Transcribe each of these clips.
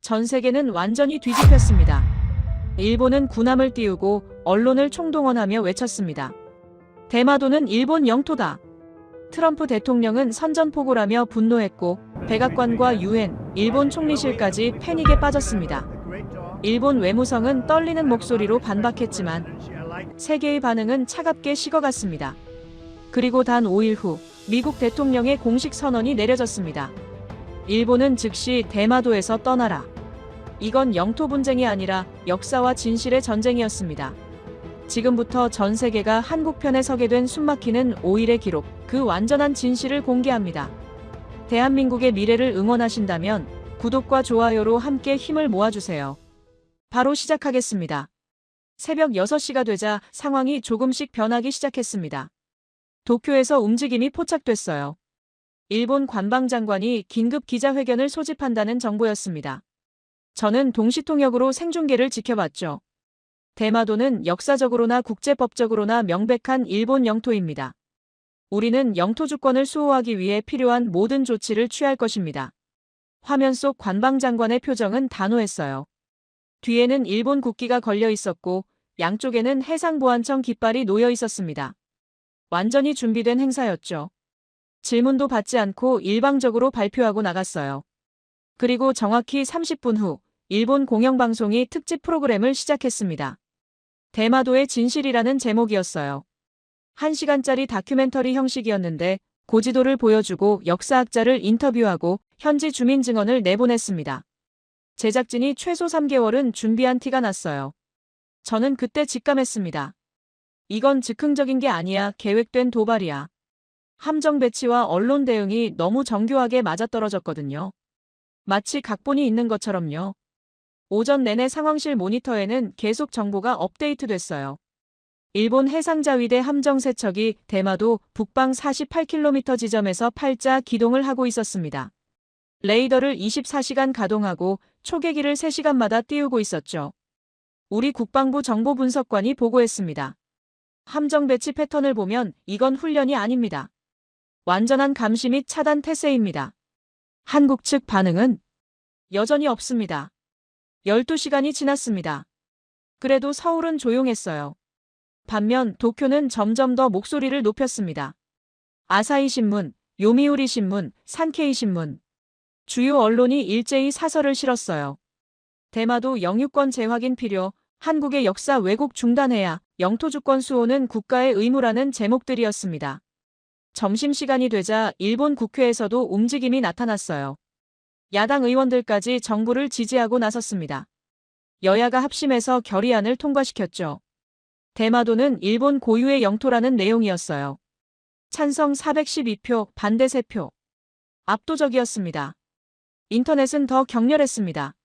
전 세계는 완전히 뒤집혔습니다. 일본은 군함을 띄우고 언론을 총동원하며 외쳤습니다. 대마도는 일본 영토다. 트럼프 대통령은 선전포고라며 분노했고 백악관과 유엔, 일본 총리실까지 패닉에 빠졌습니다. 일본 외무성은 떨리는 목소리로 반박했지만 세계의 반응은 차갑게 식어갔습니다. 그리고 단 5일 후 미국 대통령의 공식 선언이 내려졌습니다. 일본은 즉시 대마도에서 떠나라. 이건 영토 분쟁이 아니라 역사와 진실의 전쟁이었습니다. 지금부터 전 세계가 한국 편에 서게 된 숨막히는 5일의 기록, 그 완전한 진실을 공개합니다. 대한민국의 미래를 응원하신다면 구독과 좋아요로 함께 힘을 모아주세요. 바로 시작하겠습니다. 새벽 6시가 되자 상황이 조금씩 변하기 시작했습니다. 도쿄에서 움직임이 포착됐어요. 일본 관방장관이 긴급 기자회견을 소집한다는 정보였습니다. 저는 동시통역으로 생중계를 지켜봤죠. 대마도는 역사적으로나 국제법적으로나 명백한 일본 영토입니다. 우리는 영토 주권을 수호하기 위해 필요한 모든 조치를 취할 것입니다. 화면 속 관방장관의 표정은 단호했어요. 뒤에는 일본 국기가 걸려 있었고 양쪽에는 해상보안청 깃발이 놓여 있었습니다. 완전히 준비된 행사였죠. 질문도 받지 않고 일방적으로 발표하고 나갔어요. 그리고 정확히 30분 후 일본 공영방송이 특집 프로그램을 시작했습니다. 대마도의 진실이라는 제목이었어요. 1시간짜리 다큐멘터리 형식이었는데 고지도를 보여주고 역사학자를 인터뷰하고 현지 주민 증언을 내보냈습니다. 제작진이 최소 3개월은 준비한 티가 났어요. 저는 그때 직감했습니다. 이건 즉흥적인 게 아니야. 계획된 도발이야. 함정 배치와 언론 대응이 너무 정교하게 맞아떨어졌거든요. 마치 각본이 있는 것처럼요. 오전 내내 상황실 모니터에는 계속 정보가 업데이트됐어요. 일본 해상자위대 함정 세척이 대마도 북방 48km 지점에서 팔자 기동을 하고 있었습니다. 레이더를 24시간 가동하고 초계기를 3시간마다 띄우고 있었죠. 우리 국방부 정보분석관이 보고했습니다. 함정 배치 패턴을 보면 이건 훈련이 아닙니다. 완전한 감시 및 차단 태세입니다. 한국 측 반응은 여전히 없습니다. 12시간이 지났습니다. 그래도 서울은 조용했어요. 반면 도쿄는 점점 더 목소리를 높였습니다. 아사히 신문, 요미우리 신문, 산케이 신문. 주요 언론이 일제히 사설을 실었어요. 대마도 영유권 재확인 필요, 한국의 역사 왜곡 중단해야, 영토 주권 수호는 국가의 의무라는 제목들이었습니다. 점심시간이 되자 일본 국회에서도 움직임이 나타났어요. 야당 의원들까지 정부를 지지하고 나섰습니다. 여야가 합심해서 결의안을 통과시켰죠. 대마도는 일본 고유의 영토라는 내용이었어요. 찬성 412표, 반대 3표. 압도적이었습니다. 인터넷은 더 격렬했습니다.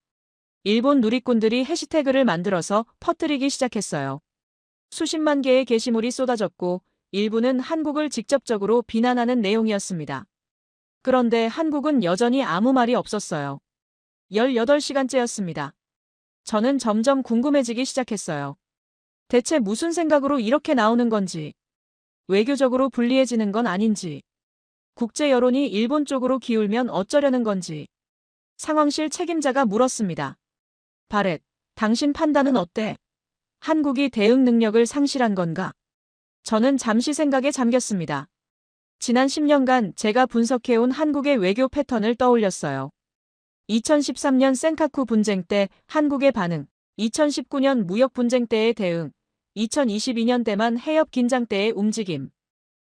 일본 누리꾼들이 해시태그를 만들어서 퍼뜨리기 시작했어요. 수십만 개의 게시물이 쏟아졌고 일부는 한국을 직접적으로 비난하는 내용이었습니다. 그런데 한국은 여전히 아무 말이 없었어요. 18시간째였습니다. 저는 점점 궁금해지기 시작했어요. 대체 무슨 생각으로 이렇게 나오는 건지, 외교적으로 불리해지는 건 아닌지, 국제 여론이 일본 쪽으로 기울면 어쩌려는 건지. 상황실 책임자가 물었습니다. 바렛, 당신 판단은 어때? 한국이 대응 능력을 상실한 건가? 저는 잠시 생각에 잠겼습니다. 지난 10년간 제가 분석해온 한국의 외교 패턴을 떠올렸어요. 2013년 센카쿠 분쟁 때 한국의 반응, 2019년 무역 분쟁 때의 대응, 2022년 대만 해협 긴장 때의 움직임.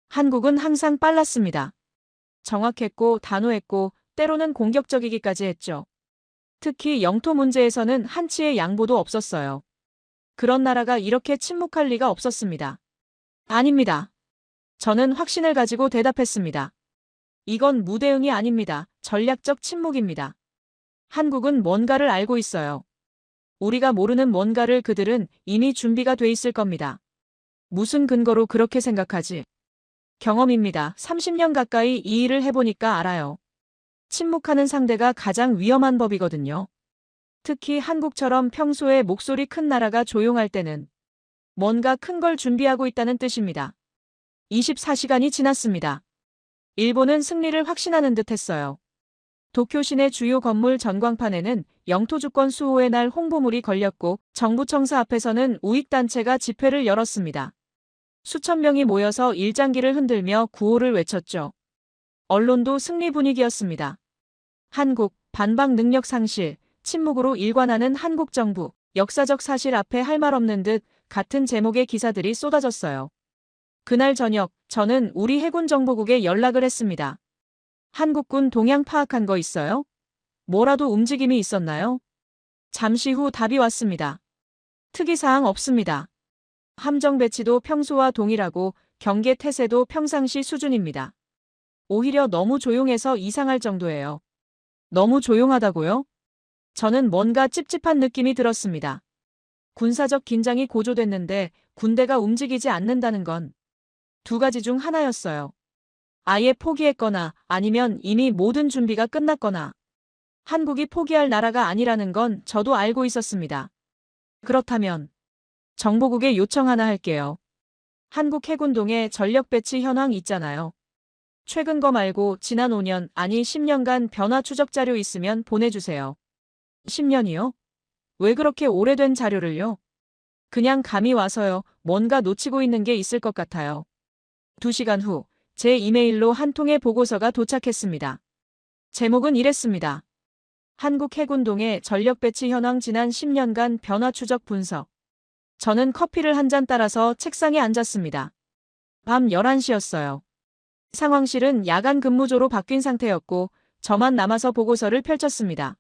한국은 항상 빨랐습니다. 정확했고 단호했고 때로는 공격적이기까지 했죠. 특히 영토 문제에서는 한치의 양보도 없었어요. 그런 나라가 이렇게 침묵할 리가 없었습니다. 아닙니다. 저는 확신을 가지고 대답했습니다. 이건 무대응이 아닙니다. 전략적 침묵입니다. 한국은 뭔가를 알고 있어요. 우리가 모르는 뭔가를 그들은 이미 준비가 돼 있을 겁니다. 무슨 근거로 그렇게 생각하지? 경험입니다. 30년 가까이 이 일을 해보니까 알아요. 침묵하는 상대가 가장 위험한 법이거든요. 특히 한국처럼 평소에 목소리 큰 나라가 조용할 때는 뭔가 큰 걸 준비하고 있다는 뜻입니다. 24시간이 지났습니다. 일본은 승리를 확신하는 듯 했어요. 도쿄 시내 주요 건물 전광판에는 영토 주권 수호의 날 홍보물이 걸렸고 정부 청사 앞에서는 우익단체가 집회를 열었습니다. 수천 명이 모여서 일장기를 흔들며 구호를 외쳤죠. 언론도 승리 분위기였습니다. 한국, 반박 능력 상실, 침묵으로 일관하는 한국 정부, 역사적 사실 앞에 할 말 없는 듯 같은 제목의 기사들이 쏟아졌어요. 그날 저녁, 저는 우리 해군 정보국에 연락을 했습니다. 한국군 동향 파악한 거 있어요? 뭐라도 움직임이 있었나요? 잠시 후 답이 왔습니다. 특이사항 없습니다. 함정 배치도 평소와 동일하고 경계 태세도 평상시 수준입니다. 오히려 너무 조용해서 이상할 정도예요. 너무 조용하다고요? 저는 뭔가 찝찝한 느낌이 들었습니다. 군사적 긴장이 고조됐는데 군대가 움직이지 않는다는 건 두 가지 중 하나였어요. 아예 포기했거나 아니면 이미 모든 준비가 끝났거나. 한국이 포기할 나라가 아니라는 건 저도 알고 있었습니다. 그렇다면 정보국에 요청 하나 할게요. 한국 해군동에 전력 배치 현황 있잖아요. 최근 거 말고 지난 5년 아니 10년간 변화 추적 자료 있으면 보내주세요. 10년이요? 왜 그렇게 오래된 자료를요? 그냥 감이 와서요. 뭔가 놓치고 있는 게 있을 것 같아요. 2시간 후 제 이메일로 한 통의 보고서가 도착했습니다. 제목은 이랬습니다. 한국 해군동의 전력 배치 현황 지난 10년간 변화 추적 분석. 저는 커피를 한 잔 따라서 책상에 앉았습니다. 밤 11시였어요. 상황실은 야간 근무조로 바뀐 상태였고 저만 남아서 보고서를 펼쳤습니다.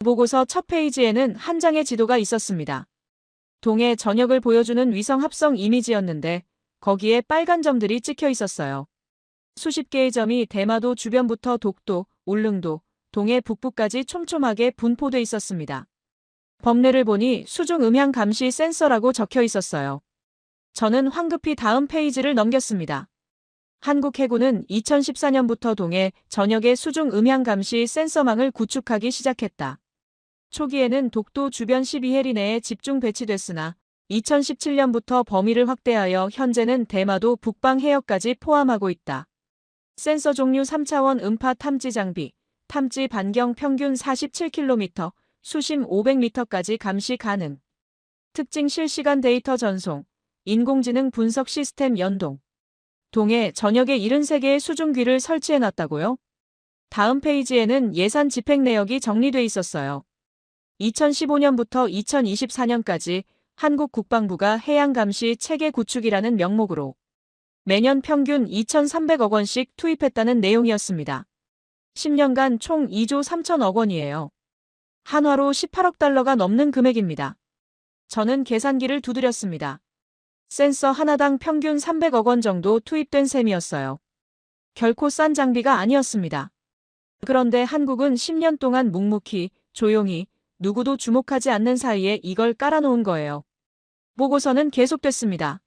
보고서 첫 페이지에는 한 장의 지도가 있었습니다. 동해 전역을 보여주는 위성 합성 이미지였는데 거기에 빨간 점들이 찍혀 있었어요. 수십 개의 점이 대마도 주변부터 독도, 울릉도, 동해 북부까지 촘촘하게 분포돼 있었습니다. 범례를 보니 수중 음향 감시 센서라고 적혀 있었어요. 저는 황급히 다음 페이지를 넘겼습니다. 한국 해군은 2014년부터 동해 전역의 수중 음향 감시 센서망을 구축하기 시작했다. 초기에는 독도 주변 12해리 내에 집중 배치됐으나 2017년부터 범위를 확대하여 현재는 대마도 북방 해역까지 포함하고 있다. 센서 종류 3차원 음파 탐지 장비, 탐지 반경 평균 47km, 수심 500m까지 감시 가능. 특징 실시간 데이터 전송, 인공지능 분석 시스템 연동. 동해 전역에 73개의 수중귀를 설치해놨다고요? 다음 페이지에는 예산 집행 내역이 정리돼 있었어요. 2015년부터 2024년까지 한국 국방부가 해양감시 체계 구축이라는 명목으로 매년 평균 2,300억 원씩 투입했다는 내용이었습니다. 10년간 총 2조 3천억 원이에요. 한화로 18억 달러가 넘는 금액입니다. 저는 계산기를 두드렸습니다. 센서 하나당 평균 300억 원 정도 투입된 셈이었어요. 결코 싼 장비가 아니었습니다. 그런데 한국은 10년 동안 묵묵히, 조용히, 누구도 주목하지 않는 사이에 이걸 깔아놓은 거예요. 보고서는 계속됐습니다.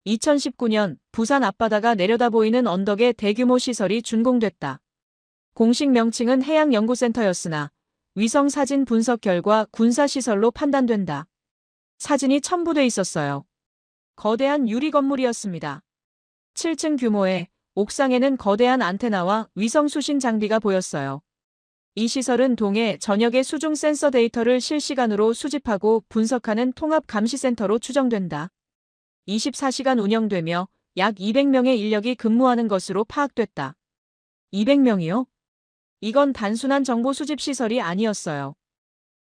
2019년 부산 앞바다가 내려다 보이는 언덕에 대규모 시설이 준공됐다. 공식 명칭은 해양연구센터였으나 위성 사진 분석 결과 군사시설로 판단된다. 사진이 첨부돼 있었어요. 거대한 유리 건물이었습니다. 7층 규모의 옥상에는 거대한 안테나와 위성 수신 장비가 보였어요. 이 시설은 동해 전역의 수중 센서 데이터를 실시간으로 수집하고 분석하는 통합 감시센터로 추정된다. 24시간 운영되며 약 200명의 인력이 근무하는 것으로 파악됐다. 200명이요? 이건 단순한 정보 수집 시설이 아니었어요.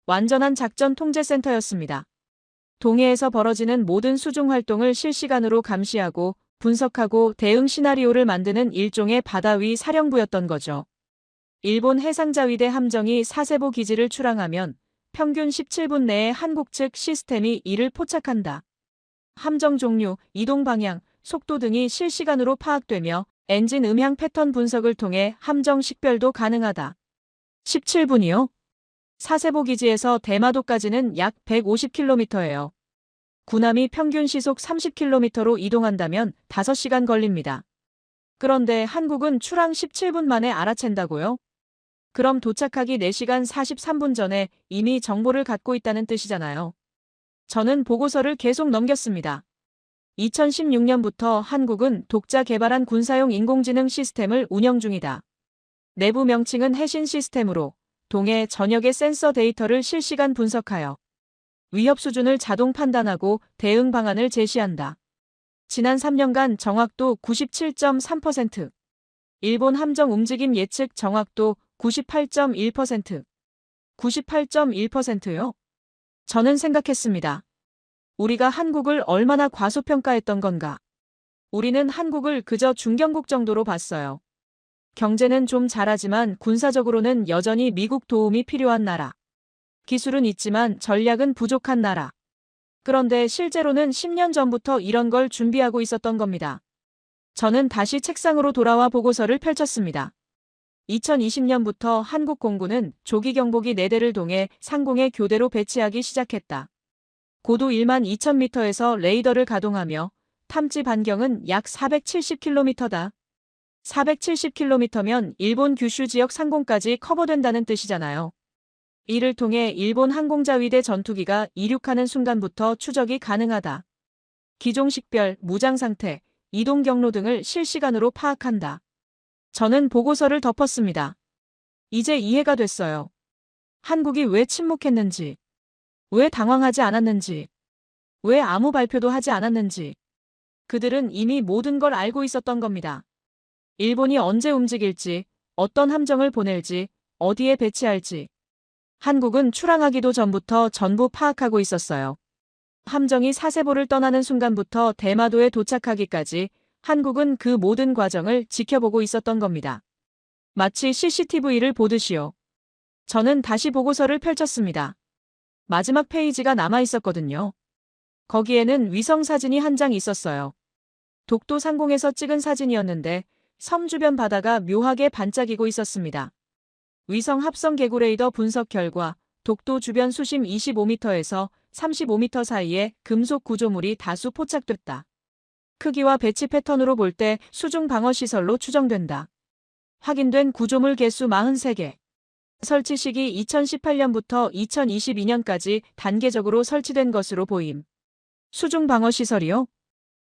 완전한 작전 통제센터였습니다. 동해에서 벌어지는 모든 수중 활동을 실시간으로 감시하고 분석하고 대응 시나리오를 만드는 일종의 바다 위 사령부였던 거죠. 일본 해상자위대 함정이 사세보 기지를 출항하면 평균 17분 내에 한국 측 시스템이 이를 포착한다. 함정 종류, 이동 방향, 속도 등이 실시간으로 파악되며 엔진 음향 패턴 분석을 통해 함정 식별도 가능하다. 17분이요? 사세보 기지에서 대마도까지는 약 150km예요. 군함이 평균 시속 30km로 이동한다면 5시간 걸립니다. 그런데 한국은 출항 17분 만에 알아챈다고요? 그럼 도착하기 4시간 43분 전에 이미 정보를 갖고 있다는 뜻이잖아요. 저는 보고서를 계속 넘겼습니다. 2016년부터 한국은 독자 개발한 군사용 인공지능 시스템을 운영 중이다. 내부 명칭은 해신 시스템으로 동해 전역의 센서 데이터를 실시간 분석하여 위협 수준을 자동 판단하고 대응 방안을 제시한다. 지난 3년간 정확도 97.3%, 일본 함정 움직임 예측 정확도 98.1%, 98.1%요? 저는 생각했습니다. 우리가 한국을 얼마나 과소평가했던 건가. 우리는 한국을 그저 중견국 정도로 봤어요. 경제는 좀 잘하지만 군사적으로는 여전히 미국 도움이 필요한 나라. 기술은 있지만 전략은 부족한 나라. 그런데 실제로는 10년 전부터 이런 걸 준비하고 있었던 겁니다. 저는 다시 책상으로 돌아와 보고서를 펼쳤습니다. 2020년부터 한국 공군은 조기 경보기 4대를 동해 상공에 교대로 배치하기 시작했다. 고도 1만 2,000m에서 레이더를 가동하며 탐지 반경은 약 470km다. 470km면 일본 규슈 지역 상공까지 커버된다는 뜻이잖아요. 이를 통해 일본 항공자위대 전투기가 이륙하는 순간부터 추적이 가능하다. 기종식별, 무장 상태, 이동 경로 등을 실시간으로 파악한다. 저는 보고서를 덮었습니다. 이제 이해가 됐어요. 한국이 왜 침묵했는지, 왜 당황하지 않았는지, 왜 아무 발표도 하지 않았는지. 그들은 이미 모든 걸 알고 있었던 겁니다. 일본이 언제 움직일지, 어떤 함정을 보낼지, 어디에 배치할지. 한국은 출항하기도 전부터 전부 파악하고 있었어요. 함정이 사세보를 떠나는 순간부터 대마도에 도착하기까지 한국은 그 모든 과정을 지켜보고 있었던 겁니다. 마치 CCTV를 보듯이요. 저는 다시 보고서를 펼쳤습니다. 마지막 페이지가 남아 있었거든요. 거기에는 위성 사진이 한 장 있었어요. 독도 상공에서 찍은 사진이었는데 섬 주변 바다가 묘하게 반짝이고 있었습니다. 위성 합성 개구 레이더 분석 결과 독도 주변 수심 25m에서 35m 사이에 금속 구조물이 다수 포착됐다. 크기와 배치 패턴으로 볼 때 수중 방어 시설로 추정된다. 확인된 구조물 개수 43개. 설치 시기 2018년부터 2022년까지 단계적으로 설치된 것으로 보임. 수중 방어 시설이요?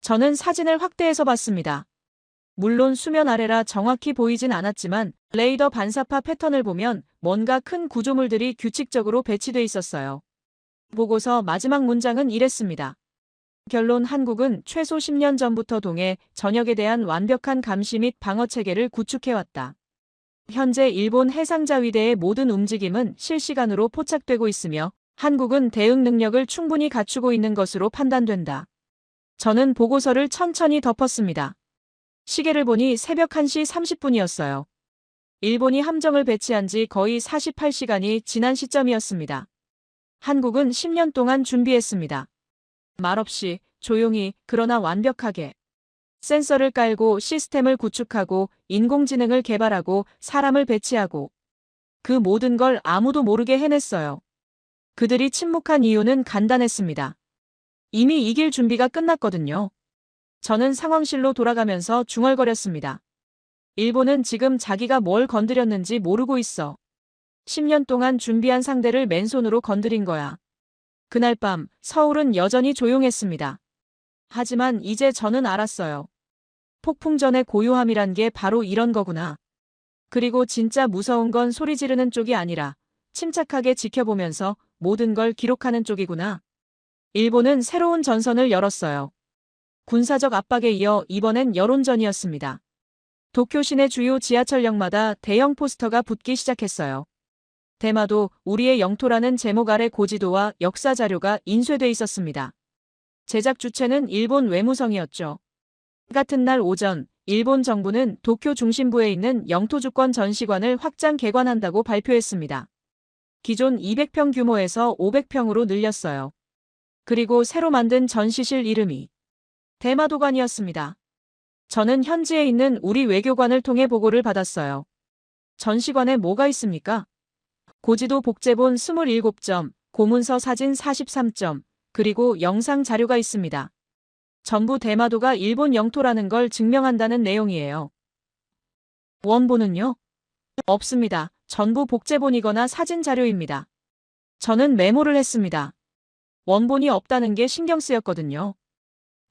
저는 사진을 확대해서 봤습니다. 물론 수면 아래라 정확히 보이진 않았지만 레이더 반사파 패턴을 보면 뭔가 큰 구조물들이 규칙적으로 배치돼 있었어요. 보고서 마지막 문장은 이랬습니다. 결론 한국은 최소 10년 전부터 동해 전역에 대한 완벽한 감시 및 방어 체계를 구축해왔다. 현재 일본 해상자위대의 모든 움직임은 실시간으로 포착되고 있으며 한국은 대응 능력을 충분히 갖추고 있는 것으로 판단된다. 저는 보고서를 천천히 덮었습니다. 시계를 보니 새벽 1시 30분이었어요. 일본이 함정을 배치한 지 거의 48시간이 지난 시점이었습니다. 한국은 10년 동안 준비했습니다. 말없이, 조용히, 그러나 완벽하게. 센서를 깔고 시스템을 구축하고 인공지능을 개발하고 사람을 배치하고 그 모든 걸 아무도 모르게 해냈어요. 그들이 침묵한 이유는 간단했습니다. 이미 이길 준비가 끝났거든요. 저는 상황실로 돌아가면서 중얼거렸습니다. 일본은 지금 자기가 뭘 건드렸는지 모르고 있어. 10년 동안 준비한 상대를 맨손으로 건드린 거야. 그날 밤 서울은 여전히 조용했습니다. 하지만 이제 저는 알았어요. 폭풍 전의 고요함이란 게 바로 이런 거구나. 그리고 진짜 무서운 건 소리 지르는 쪽이 아니라 침착하게 지켜보면서 모든 걸 기록하는 쪽이구나. 일본은 새로운 전선을 열었어요. 군사적 압박에 이어 이번엔 여론전이었습니다. 도쿄 시내 주요 지하철역마다 대형 포스터가 붙기 시작했어요. 대마도 우리의 영토라는 제목 아래 고지도와 역사 자료가 인쇄돼 있었습니다. 제작 주체는 일본 외무성이었죠. 같은 날 오전, 일본 정부는 도쿄 중심부에 있는 영토주권 전시관을 확장 개관한다고 발표했습니다. 기존 200평 규모에서 500평으로 늘렸어요. 그리고 새로 만든 전시실 이름이 대마도관이었습니다. 저는 현지에 있는 우리 외교관을 통해 보고를 받았어요. 전시관에 뭐가 있습니까? 고지도 복제본 27점, 고문서 사진 43점, 그리고 영상 자료가 있습니다. 전부 대마도가 일본 영토라는 걸 증명한다는 내용이에요. 원본은요? 없습니다. 전부 복제본이거나 사진 자료입니다. 저는 메모를 했습니다. 원본이 없다는 게 신경 쓰였거든요.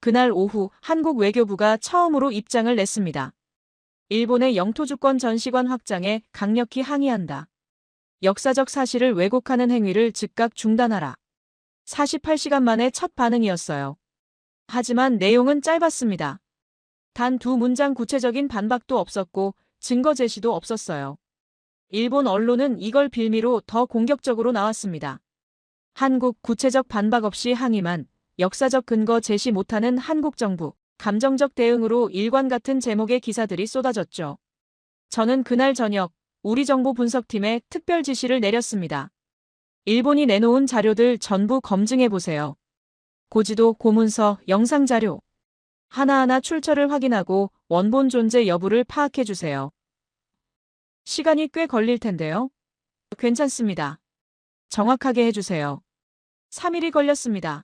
그날 오후 한국 외교부가 처음으로 입장을 냈습니다. 일본의 영토주권 전시관 확장에 강력히 항의한다. 역사적 사실을 왜곡하는 행위를 즉각 중단하라. 48시간 만에 첫 반응이었어요. 하지만 내용은 짧았습니다. 단 두 문장 구체적인 반박도 없었고 증거 제시도 없었어요. 일본 언론은 이걸 빌미로 더 공격적으로 나왔습니다. 한국 구체적 반박 없이 항의만, 역사적 근거 제시 못하는 한국 정부, 감정적 대응으로 일관 같은 제목의 기사들이 쏟아졌죠. 저는 그날 저녁 우리 정보 분석팀에 특별 지시를 내렸습니다. 일본이 내놓은 자료들 전부 검증해보세요. 고지도, 고문서, 영상자료. 하나하나 출처를 확인하고 원본 존재 여부를 파악해주세요. 시간이 꽤 걸릴 텐데요. 괜찮습니다. 정확하게 해주세요. 3일이 걸렸습니다.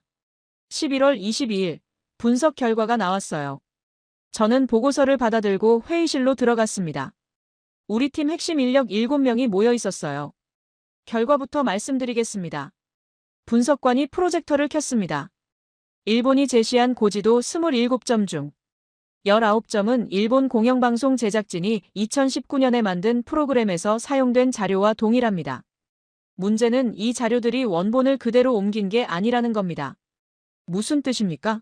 11월 22일 분석 결과가 나왔어요. 저는 보고서를 받아들고 회의실로 들어갔습니다. 우리 팀 핵심 인력 7명이 모여 있었어요. 결과부터 말씀드리겠습니다. 분석관이 프로젝터를 켰습니다. 일본이 제시한 고지도 27점 중 19점은 일본 공영방송 제작진이 2019년에 만든 프로그램에서 사용된 자료와 동일합니다. 문제는 이 자료들이 원본을 그대로 옮긴 게 아니라는 겁니다. 무슨 뜻입니까?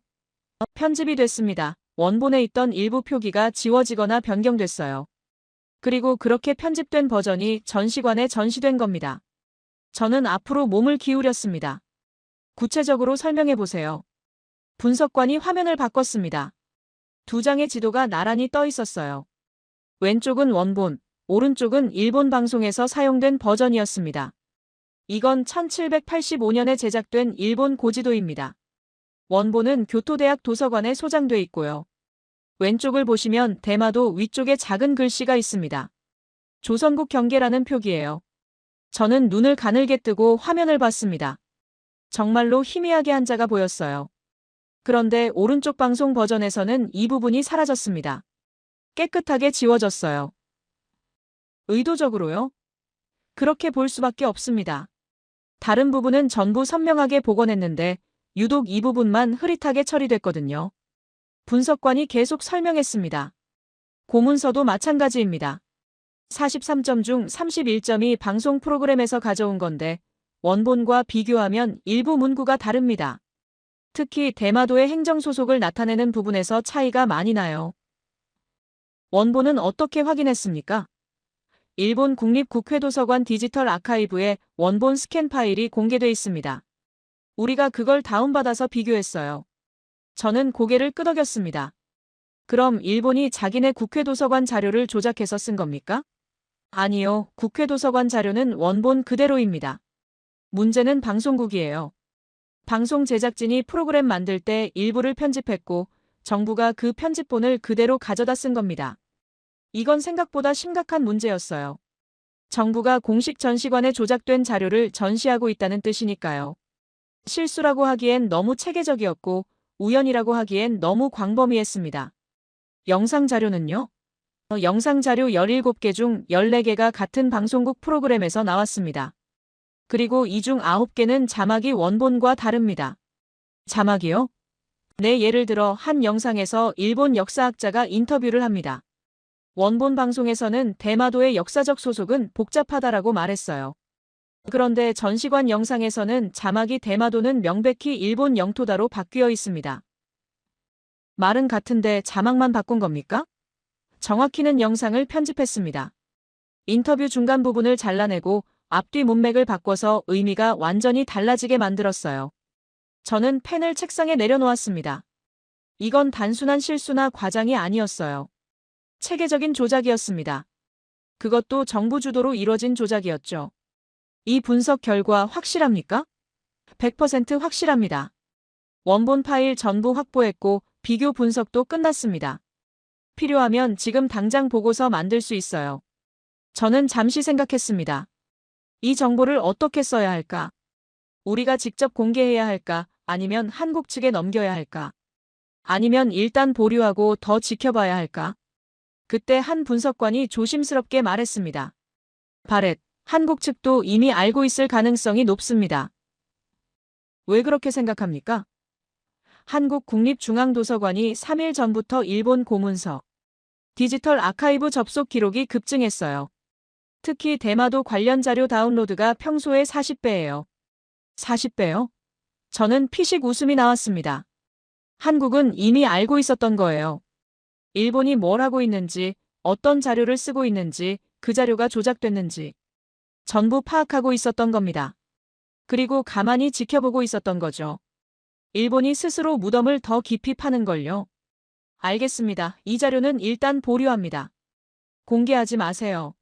편집이 됐습니다. 원본에 있던 일부 표기가 지워지거나 변경됐어요. 그리고 그렇게 편집된 버전이 전시관에 전시된 겁니다. 저는 앞으로 몸을 기울였습니다. 구체적으로 설명해 보세요. 분석관이 화면을 바꿨습니다. 두 장의 지도가 나란히 떠 있었어요. 왼쪽은 원본, 오른쪽은 일본 방송에서 사용된 버전이었습니다. 이건 1785년에 제작된 일본 고지도입니다. 원본은 교토대학 도서관에 소장돼 있고요. 왼쪽을 보시면 대마도 위쪽에 작은 글씨가 있습니다. 조선국 경계라는 표기예요. 저는 눈을 가늘게 뜨고 화면을 봤습니다. 정말로 희미하게 한자가 보였어요. 그런데 오른쪽 방송 버전에서는 이 부분이 사라졌습니다. 깨끗하게 지워졌어요. 의도적으로요? 그렇게 볼 수밖에 없습니다. 다른 부분은 전부 선명하게 복원했는데 유독 이 부분만 흐릿하게 처리됐거든요. 분석관이 계속 설명했습니다. 고문서도 마찬가지입니다. 43점 중 31점이 방송 프로그램에서 가져온 건데 원본과 비교하면 일부 문구가 다릅니다. 특히 대마도의 행정소속을 나타내는 부분에서 차이가 많이 나요. 원본은 어떻게 확인했습니까? 일본 국립국회도서관 디지털 아카이브에 원본 스캔 파일이 공개돼 있습니다. 우리가 그걸 다운받아서 비교했어요. 저는 고개를 끄덕였습니다. 그럼 일본이 자기네 국회도서관 자료를 조작해서 쓴 겁니까? 아니요, 국회도서관 자료는 원본 그대로입니다. 문제는 방송국이에요. 방송 제작진이 프로그램 만들 때 일부를 편집했고 정부가 그 편집본을 그대로 가져다 쓴 겁니다. 이건 생각보다 심각한 문제였어요. 정부가 공식 전시관에 조작된 자료를 전시하고 있다는 뜻이니까요. 실수라고 하기엔 너무 체계적이었고 우연이라고 하기엔 너무 광범위했습니다. 영상 자료는요? 영상 자료 17개 중 14개가 같은 방송국 프로그램에서 나왔습니다. 그리고 이 중 9개는 자막이 원본과 다릅니다. 자막이요? 네, 예를 들어 한 영상에서 일본 역사학자가 인터뷰를 합니다. 원본 방송에서는 대마도의 역사적 소속은 복잡하다라고 말했어요. 그런데 전시관 영상에서는 자막이 대마도는 명백히 일본 영토다로 바뀌어 있습니다. 말은 같은데 자막만 바꾼 겁니까? 정확히는 영상을 편집했습니다. 인터뷰 중간 부분을 잘라내고 앞뒤 문맥을 바꿔서 의미가 완전히 달라지게 만들었어요. 저는 펜을 책상에 내려놓았습니다. 이건 단순한 실수나 과장이 아니었어요. 체계적인 조작이었습니다. 그것도 정부 주도로 이뤄진 조작이었죠. 이 분석 결과 확실합니까? 100% 확실합니다. 원본 파일 전부 확보했고 비교 분석도 끝났습니다. 필요하면 지금 당장 보고서 만들 수 있어요. 저는 잠시 생각했습니다. 이 정보를 어떻게 써야 할까? 우리가 직접 공개해야 할까? 아니면 한국 측에 넘겨야 할까? 아니면 일단 보류하고 더 지켜봐야 할까? 그때 한 분석관이 조심스럽게 말했습니다. 바렛, 한국 측도 이미 알고 있을 가능성이 높습니다. 왜 그렇게 생각합니까? 한국 국립중앙도서관이 3일 전부터 일본 고문서, 디지털 아카이브 접속 기록이 급증했어요. 특히 대마도 관련 자료 다운로드가 평소의 40배예요. 40배요? 저는 피식 웃음이 나왔습니다. 한국은 이미 알고 있었던 거예요. 일본이 뭘 하고 있는지, 어떤 자료를 쓰고 있는지, 그 자료가 조작됐는지 전부 파악하고 있었던 겁니다. 그리고 가만히 지켜보고 있었던 거죠. 일본이 스스로 무덤을 더 깊이 파는 걸요. 알겠습니다. 이 자료는 일단 보류합니다. 공개하지 마세요.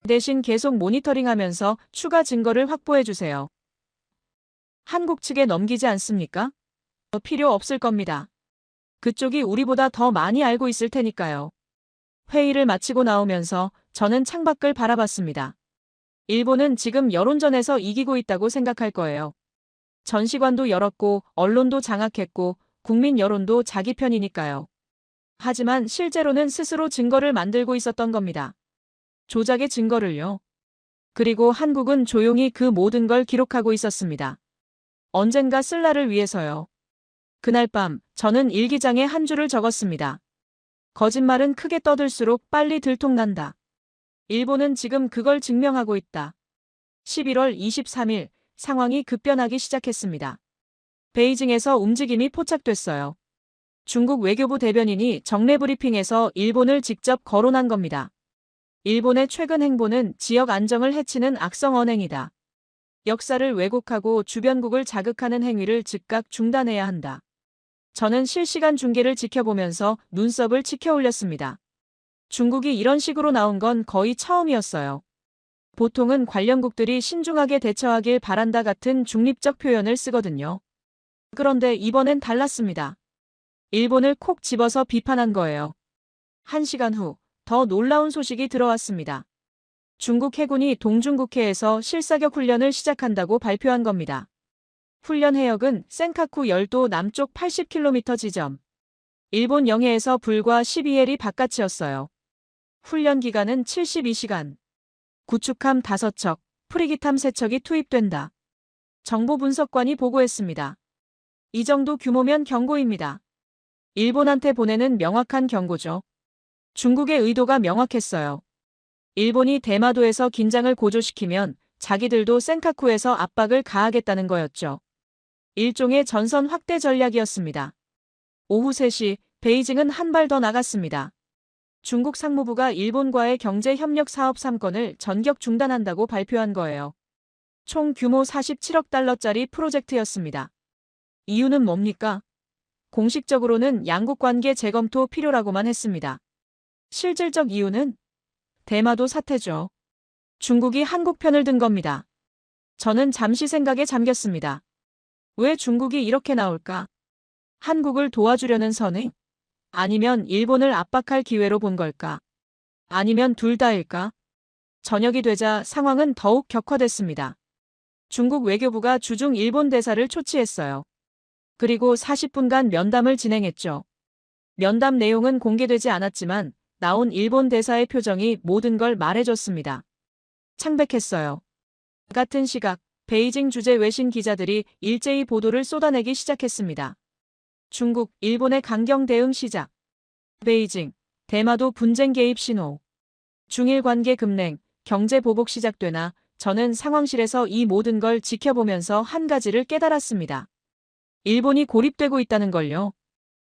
대신 계속 모니터링하면서 추가 증거를 확보해 주세요. 한국 측에 넘기지 않습니까? 필요 없을 겁니다. 그쪽이 우리보다 더 많이 알고 있을 테니까요. 회의를 마치고 나오면서 저는 창밖을 바라봤습니다. 일본은 지금 여론전에서 이기고 있다고 생각할 거예요. 전시관도 열었고 언론도 장악했고 국민 여론도 자기 편이니까요. 하지만 실제로는 스스로 증거를 만들고 있었던 겁니다. 조작의 증거를요. 그리고 한국은 조용히 그 모든 걸 기록하고 있었습니다. 언젠가 쓸 날을 위해서요. 그날 밤 저는 일기장에 한 줄을 적었습니다. 거짓말은 크게 떠들수록 빨리 들통난다. 일본은 지금 그걸 증명하고 있다. 11월 23일 상황이 급변하기 시작했습니다. 베이징에서 움직임이 포착됐어요. 중국 외교부 대변인이 정례 브리핑에서 일본을 직접 거론한 겁니다. 일본의 최근 행보는 지역 안정을 해치는 악성 언행이다. 역사를 왜곡하고 주변국을 자극하는 행위를 즉각 중단해야 한다. 저는 실시간 중계를 지켜보면서 눈썹을 치켜 올렸습니다. 중국이 이런 식으로 나온 건 거의 처음이었어요. 보통은 관련국들이 신중하게 대처하길 바란다 같은 중립적 표현을 쓰거든요. 그런데 이번엔 달랐습니다. 일본을 콕 집어서 비판한 거예요. 1시간 후 더 놀라운 소식이 들어왔습니다. 중국 해군이 동중국해에서 실사격 훈련을 시작한다고 발표한 겁니다. 훈련 해역은 센카쿠 열도 남쪽 80km 지점. 일본 영해에서 불과 12해리 바깥이었어요. 훈련 기간은 72시간. 구축함 5척, 프리기탐 3척이 투입된다. 정보 분석관이 보고했습니다. 이 정도 규모면 경고입니다. 일본한테 보내는 명확한 경고죠. 중국의 의도가 명확했어요. 일본이 대마도에서 긴장을 고조시키면 자기들도 센카쿠에서 압박을 가하겠다는 거였죠. 일종의 전선 확대 전략이었습니다. 오후 3시 베이징은 한 발 더 나갔습니다. 중국 상무부가 일본과의 경제협력 사업 3건을 전격 중단한다고 발표한 거예요. 총 규모 47억 달러짜리 프로젝트였습니다. 이유는 뭡니까? 공식적으로는 양국 관계 재검토 필요라고만 했습니다. 실질적 이유는 대마도 사태죠. 중국이 한국 편을 든 겁니다. 저는 잠시 생각에 잠겼습니다. 왜 중국이 이렇게 나올까? 한국을 도와주려는 선행? 아니면 일본을 압박할 기회로 본 걸까? 아니면 둘 다일까? 저녁이 되자 상황은 더욱 격화됐습니다. 중국 외교부가 주중 일본 대사를 초치했어요. 그리고 40분간 면담을 진행했죠. 면담 내용은 공개되지 않았지만 나온 일본 대사의 표정이 모든 걸 말해줬습니다. 창백했어요. 같은 시각 베이징 주재 외신 기자들이 일제히 보도를 쏟아내기 시작했습니다. 중국, 일본의 강경 대응 시작. 베이징, 대마도 분쟁 개입 신호. 중일 관계 급냉, 경제 보복 시작되나 저는 상황실에서 이 모든 걸 지켜보면서 한 가지를 깨달았습니다. 일본이 고립되고 있다는 걸요.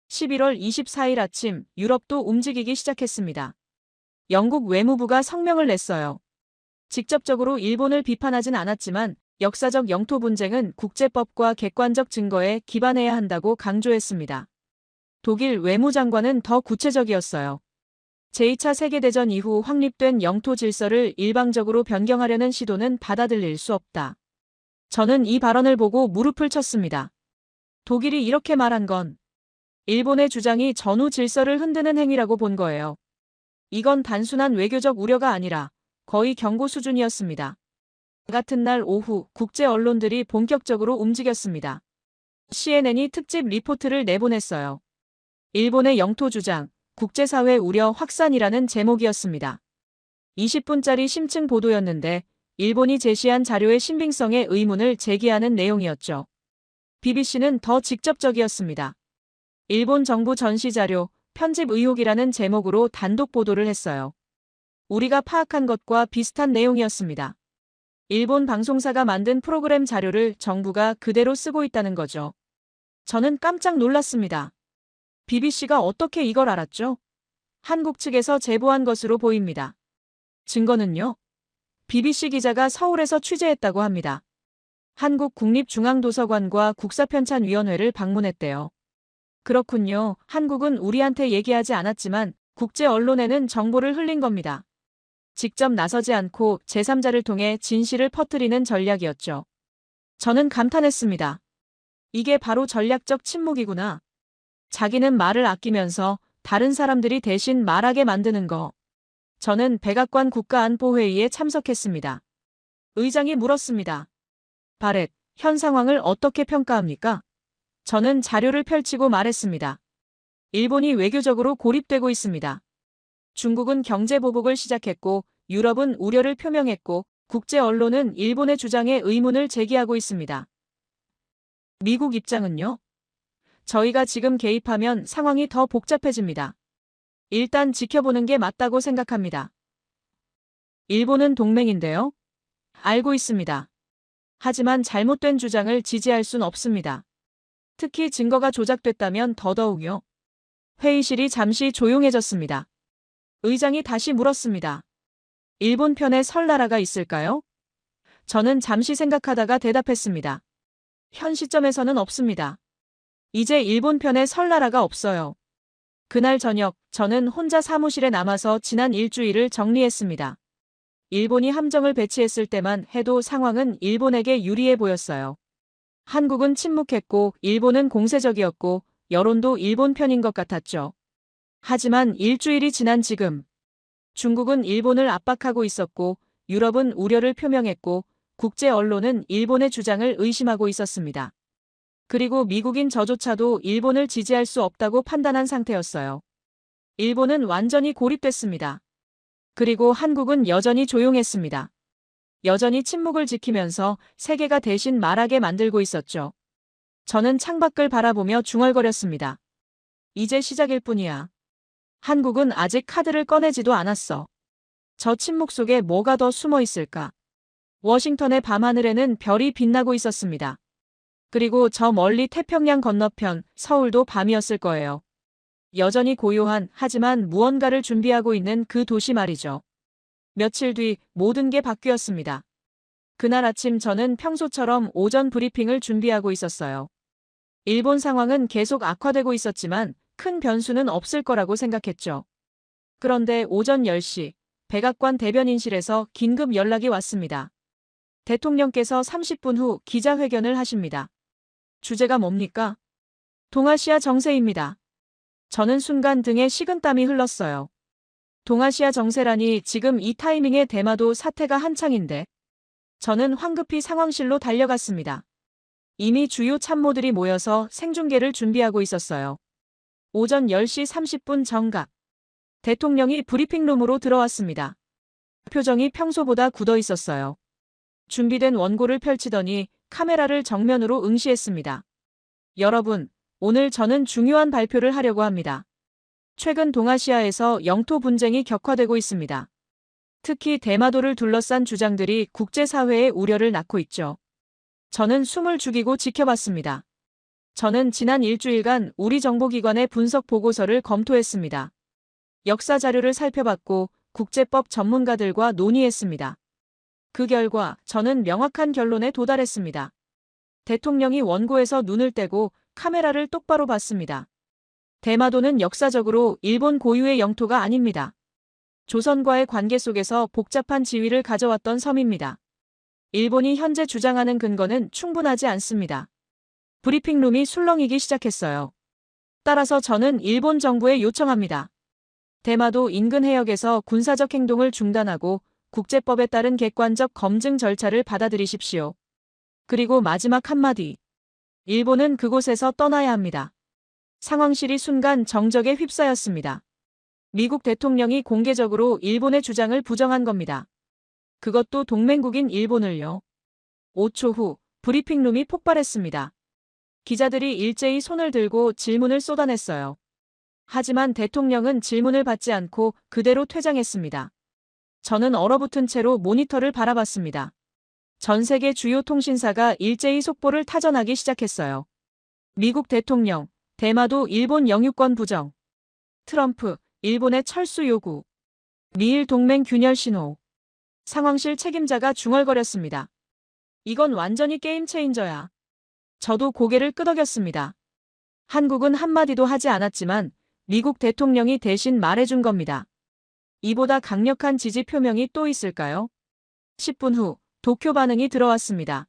11월 24일 아침 유럽도 움직이기 시작했습니다. 영국 외무부가 성명을 냈어요. 직접적으로 일본을 비판하진 않았지만 역사적 영토 분쟁은 국제법과 객관적 증거에 기반해야 한다고 강조했습니다. 독일 외무장관은 더 구체적이었어요. 제2차 세계대전 이후 확립된 영토 질서를 일방적으로 변경하려는 시도는 받아들일 수 없다. 저는 이 발언을 보고 무릎을 쳤습니다. 독일이 이렇게 말한 건 일본의 주장이 전후 질서를 흔드는 행위라고 본 거예요. 이건 단순한 외교적 우려가 아니라 거의 경고 수준이었습니다. 같은 날 오후 국제 언론들이 본격적으로 움직였습니다. CNN이 특집 리포트를 내보냈어요. 일본의 영토 주장, 국제사회 우려 확산이라는 제목이었습니다. 20분짜리 심층 보도였는데 일본이 제시한 자료의 신빙성에 의문을 제기하는 내용이었죠. BBC는 더 직접적이었습니다. 일본 정부 전시 자료, 편집 의혹이라는 제목으로 단독 보도를 했어요. 우리가 파악한 것과 비슷한 내용이었습니다. 일본 방송사가 만든 프로그램 자료를 정부가 그대로 쓰고 있다는 거죠. 저는 깜짝 놀랐습니다. BBC가 어떻게 이걸 알았죠? 한국 측에서 제보한 것으로 보입니다. 증거는요? BBC 기자가 서울에서 취재했다고 합니다. 한국국립중앙도서관과 국사편찬위원회를 방문했대요. 그렇군요. 한국은 우리한테 얘기하지 않았지만 국제 언론에는 정보를 흘린 겁니다. 직접 나서지 않고 제3자를 통해 진실을 퍼뜨리는 전략이었죠. 저는 감탄했습니다. 이게 바로 전략적 침묵이구나. 자기는 말을 아끼면서 다른 사람들이 대신 말하게 만드는 거. 저는 백악관 국가안보회의에 참석했습니다. 의장이 물었습니다. 바렛, 현 상황을 어떻게 평가합니까? 저는 자료를 펼치고 말했습니다. 일본이 외교적으로 고립되고 있습니다. 중국은 경제 보복을 시작했고 유럽은 우려를 표명했고 국제 언론은 일본의 주장에 의문을 제기하고 있습니다. 미국 입장은요? 저희가 지금 개입하면 상황이 더 복잡해집니다. 일단 지켜보는 게 맞다고 생각합니다. 일본은 동맹인데요. 알고 있습니다. 하지만 잘못된 주장을 지지할 순 없습니다. 특히 증거가 조작됐다면 더더욱요. 회의실이 잠시 조용해졌습니다. 의장이 다시 물었습니다. 일본 편에 설 나라가 있을까요? 저는 잠시 생각하다가 대답했습니다. 현 시점에서는 없습니다. 이제 일본 편에 설 나라가 없어요. 그날 저녁 저는 혼자 사무실에 남아서 지난 일주일을 정리했습니다. 일본이 함정을 배치했을 때만 해도 상황은 일본에게 유리해 보였어요. 한국은 침묵했고 일본은 공세적이었고 여론도 일본 편인 것 같았죠. 하지만 일주일이 지난 지금 중국은 일본을 압박하고 있었고 유럽은 우려를 표명했고 국제 언론은 일본의 주장을 의심하고 있었습니다. 그리고 미국인 저조차도 일본을 지지할 수 없다고 판단한 상태였어요. 일본은 완전히 고립됐습니다. 그리고 한국은 여전히 조용했습니다. 여전히 침묵을 지키면서 세계가 대신 말하게 만들고 있었죠. 저는 창밖을 바라보며 중얼거렸습니다. 이제 시작일 뿐이야. 한국은 아직 카드를 꺼내지도 않았어. 저 침묵 속에 뭐가 더 숨어 있을까? 워싱턴의 밤하늘에는 별이 빛나고 있었습니다. 그리고 저 멀리 태평양 건너편 서울도 밤이었을 거예요. 여전히 고요한 하지만 무언가를 준비하고 있는 그 도시 말이죠. 며칠 뒤 모든 게 바뀌었습니다. 그날 아침 저는 평소처럼 오전 브리핑을 준비하고 있었어요. 일본 상황은 계속 악화되고 있었지만 큰 변수는 없을 거라고 생각했죠. 그런데 오전 10시 백악관 대변인실에서 긴급 연락이 왔습니다. 대통령께서 30분 후 기자회견을 하십니다. 주제가 뭡니까? 동아시아 정세입니다. 저는 순간 등에 식은땀이 흘렀어요. 동아시아 정세라니 지금 이 타이밍에 대마도 사태가 한창인데. 저는 황급히 상황실로 달려갔습니다. 이미 주요 참모들이 모여서 생중계를 준비하고 있었어요. 오전 10시 30분 정각. 대통령이 브리핑룸으로 들어왔습니다. 표정이 평소보다 굳어 있었어요. 준비된 원고를 펼치더니 카메라를 정면으로 응시했습니다. 여러분, 오늘 저는 중요한 발표를 하려고 합니다. 최근 동아시아에서 영토 분쟁이 격화되고 있습니다. 특히 대마도를 둘러싼 주장들이 국제사회의 우려를 낳고 있죠. 저는 숨을 죽이고 지켜봤습니다. 저는 지난 일주일간 우리 정보기관의 분석 보고서를 검토했습니다. 역사 자료를 살펴봤고 국제법 전문가들과 논의했습니다. 그 결과 저는 명확한 결론에 도달했습니다. 대통령이 원고에서 눈을 떼고 카메라를 똑바로 봤습니다. 대마도는 역사적으로 일본 고유의 영토가 아닙니다. 조선과의 관계 속에서 복잡한 지위를 가져왔던 섬입니다. 일본이 현재 주장하는 근거는 충분하지 않습니다. 브리핑룸이 술렁이기 시작했어요. 따라서 저는 일본 정부에 요청합니다. 대마도 인근 해역에서 군사적 행동을 중단하고 국제법에 따른 객관적 검증 절차를 받아들이십시오. 그리고 마지막 한마디. 일본은 그곳에서 떠나야 합니다. 상황실이 순간 정적에 휩싸였습니다. 미국 대통령이 공개적으로 일본의 주장을 부정한 겁니다. 그것도 동맹국인 일본을요. 5초 후 브리핑룸이 폭발했습니다. 기자들이 일제히 손을 들고 질문을 쏟아냈어요. 하지만 대통령은 질문을 받지 않고 그대로 퇴장했습니다. 저는 얼어붙은 채로 모니터를 바라봤습니다. 전 세계 주요 통신사가 일제히 속보를 타전하기 시작했어요. 미국 대통령, 대마도 일본 영유권 부정. 트럼프, 일본의 철수 요구. 미일 동맹 균열 신호. 상황실 책임자가 중얼거렸습니다. 이건 완전히 게임 체인저야. 저도 고개를 끄덕였습니다. 한국은 한마디도 하지 않았지만 미국 대통령이 대신 말해준 겁니다. 이보다 강력한 지지 표명이 또 있을까요? 10분 후 도쿄 반응이 들어왔습니다.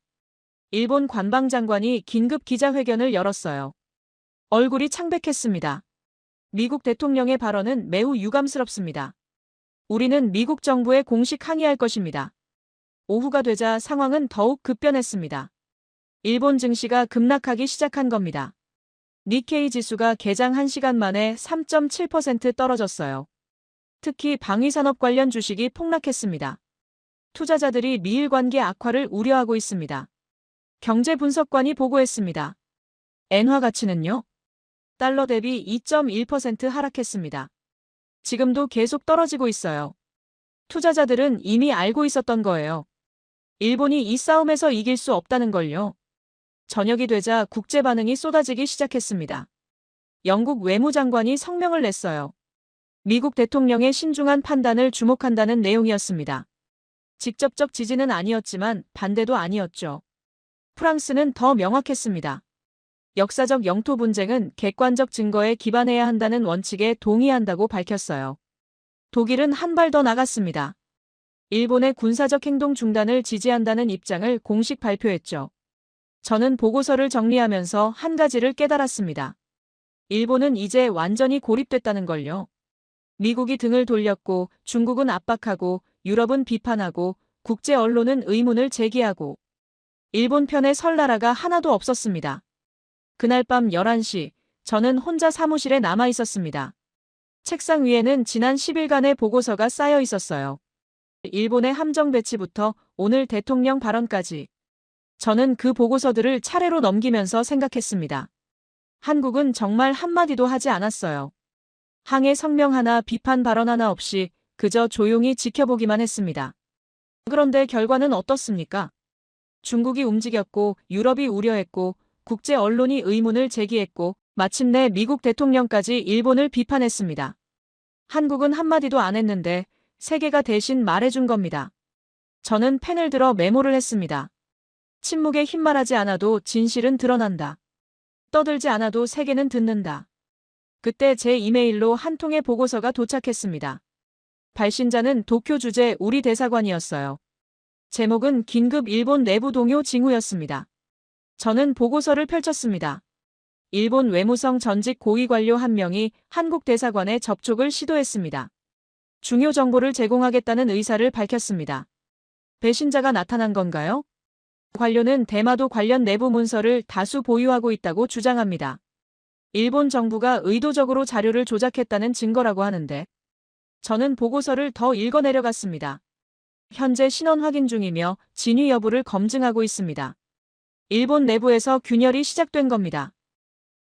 일본 관방장관이 긴급 기자회견을 열었어요. 얼굴이 창백했습니다. 미국 대통령의 발언은 매우 유감스럽습니다. 우리는 미국 정부에 공식 항의할 것입니다. 오후가 되자 상황은 더욱 급변했습니다. 일본 증시가 급락하기 시작한 겁니다. 니케이 지수가 개장 1시간 만에 3.7% 떨어졌어요. 특히 방위산업 관련 주식이 폭락했습니다. 투자자들이 미일 관계 악화를 우려하고 있습니다. 경제분석관이 보고했습니다. 엔화 가치는요? 달러 대비 2.1% 하락했습니다. 지금도 계속 떨어지고 있어요. 투자자들은 이미 알고 있었던 거예요. 일본이 이 싸움에서 이길 수 없다는 걸요. 저녁이 되자 국제 반응이 쏟아지기 시작했습니다. 영국 외무장관이 성명을 냈어요. 미국 대통령의 신중한 판단을 주목한다는 내용이었습니다. 직접적 지지는 아니었지만 반대도 아니었죠. 프랑스는 더 명확했습니다. 역사적 영토 분쟁은 객관적 증거에 기반해야 한다는 원칙에 동의한다고 밝혔어요. 독일은 한 발 더 나갔습니다. 일본의 군사적 행동 중단을 지지한다는 입장을 공식 발표했죠. 저는 보고서를 정리하면서 한 가지를 깨달았습니다. 일본은 이제 완전히 고립됐다는 걸요. 미국이 등을 돌렸고 중국은 압박하고 유럽은 비판하고 국제 언론은 의문을 제기하고 일본 편에 설 나라가 하나도 없었습니다. 그날 밤 11시 저는 혼자 사무실에 남아 있었습니다. 책상 위에는 지난 10일간의 보고서가 쌓여 있었어요. 일본의 함정 배치부터 오늘 대통령 발언까지. 저는 그 보고서들을 차례로 넘기면서 생각했습니다. 한국은 정말 한마디도 하지 않았어요. 항해 성명 하나 비판 발언 하나 없이 그저 조용히 지켜보기만 했습니다. 그런데 결과는 어떻습니까? 중국이 움직였고 유럽이 우려했고 국제 언론이 의문을 제기했고 마침내 미국 대통령까지 일본을 비판했습니다. 한국은 한마디도 안 했는데 세계가 대신 말해준 겁니다. 저는 펜을 들어 메모를 했습니다. 침묵에 흰말하지 않아도 진실은 드러난다. 떠들지 않아도 세계는 듣는다. 그때 제 이메일로 한 통의 보고서가 도착했습니다. 발신자는 도쿄 주재 우리 대사관이었어요. 제목은 긴급 일본 내부 동요 징후였습니다. 저는 보고서를 펼쳤습니다. 일본 외무성 전직 고위 관료 한 명이 한국 대사관에 접촉을 시도했습니다. 중요 정보를 제공하겠다는 의사를 밝혔습니다. 배신자가 나타난 건가요? 관료는 대마도 관련 내부 문서를 다수 보유하고 있다고 주장합니다. 일본 정부가 의도적으로 자료를 조작했다는 증거라고 하는데 저는 보고서를 더 읽어내려갔습니다. 현재 신원 확인 중이며 진위 여부를 검증하고 있습니다. 일본 내부에서 균열이 시작된 겁니다.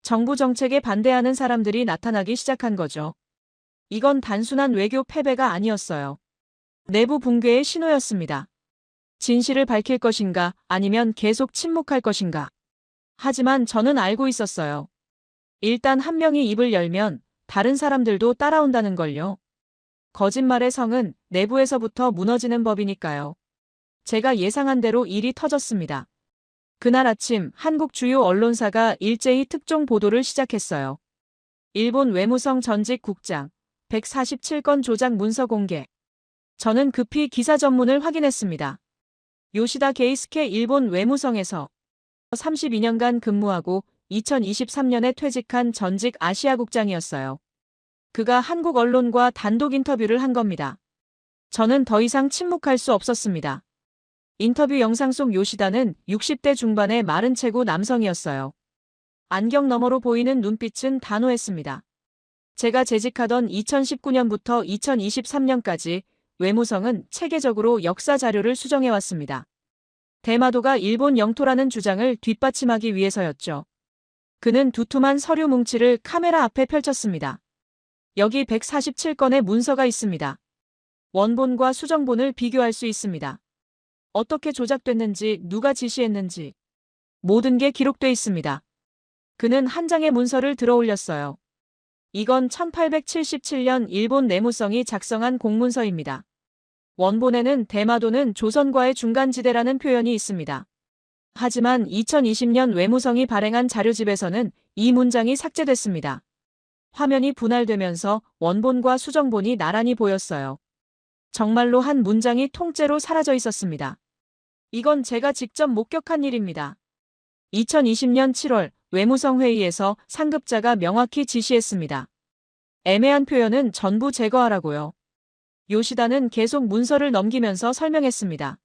정부 정책에 반대하는 사람들이 나타나기 시작한 거죠. 이건 단순한 외교 패배가 아니었어요. 내부 붕괴의 신호였습니다. 진실을 밝힐 것인가 아니면 계속 침묵할 것인가. 하지만 저는 알고 있었어요. 일단 한 명이 입을 열면 다른 사람들도 따라온다는 걸요. 거짓말의 성은 내부에서부터 무너지는 법이니까요. 제가 예상한 대로 일이 터졌습니다. 그날 아침 한국 주요 언론사가 일제히 특종 보도를 시작했어요. 일본 외무성 전직 국장 147건 조작 문서 공개. 저는 급히 기사 전문을 확인했습니다. 요시다 게이스케 일본 외무성에서 32년간 근무하고 2023년에 퇴직한 전직 아시아 국장이었어요. 그가 한국 언론과 단독 인터뷰를 한 겁니다. 저는 더 이상 침묵할 수 없었습니다. 인터뷰 영상 속 요시다는 60대 중반의 마른 체구 남성이었어요. 안경 너머로 보이는 눈빛은 단호했습니다. 제가 재직하던 2019년부터 2023년까지 외무성은 체계적으로 역사 자료를 수정해왔습니다. 대마도가 일본 영토라는 주장을 뒷받침하기 위해서였죠. 그는 두툼한 서류 뭉치를 카메라 앞에 펼쳤습니다. 여기 147건의 문서가 있습니다. 원본과 수정본을 비교할 수 있습니다. 어떻게 조작됐는지, 누가 지시했는지 모든 게 기록돼 있습니다. 그는 한 장의 문서를 들어 올렸어요. 이건 1877년 일본 내무성이 작성한 공문서입니다. 원본에는 대마도는 조선과의 중간지대라는 표현이 있습니다. 하지만 2020년 외무성이 발행한 자료집에서는 이 문장이 삭제됐습니다. 화면이 분할되면서 원본과 수정본이 나란히 보였어요. 정말로 한 문장이 통째로 사라져 있었습니다. 이건 제가 직접 목격한 일입니다. 2020년 7월 외무성 회의에서 상급자가 명확히 지시했습니다. 애매한 표현은 전부 제거하라고요. 요시다는 계속 문서를 넘기면서 설명했습니다.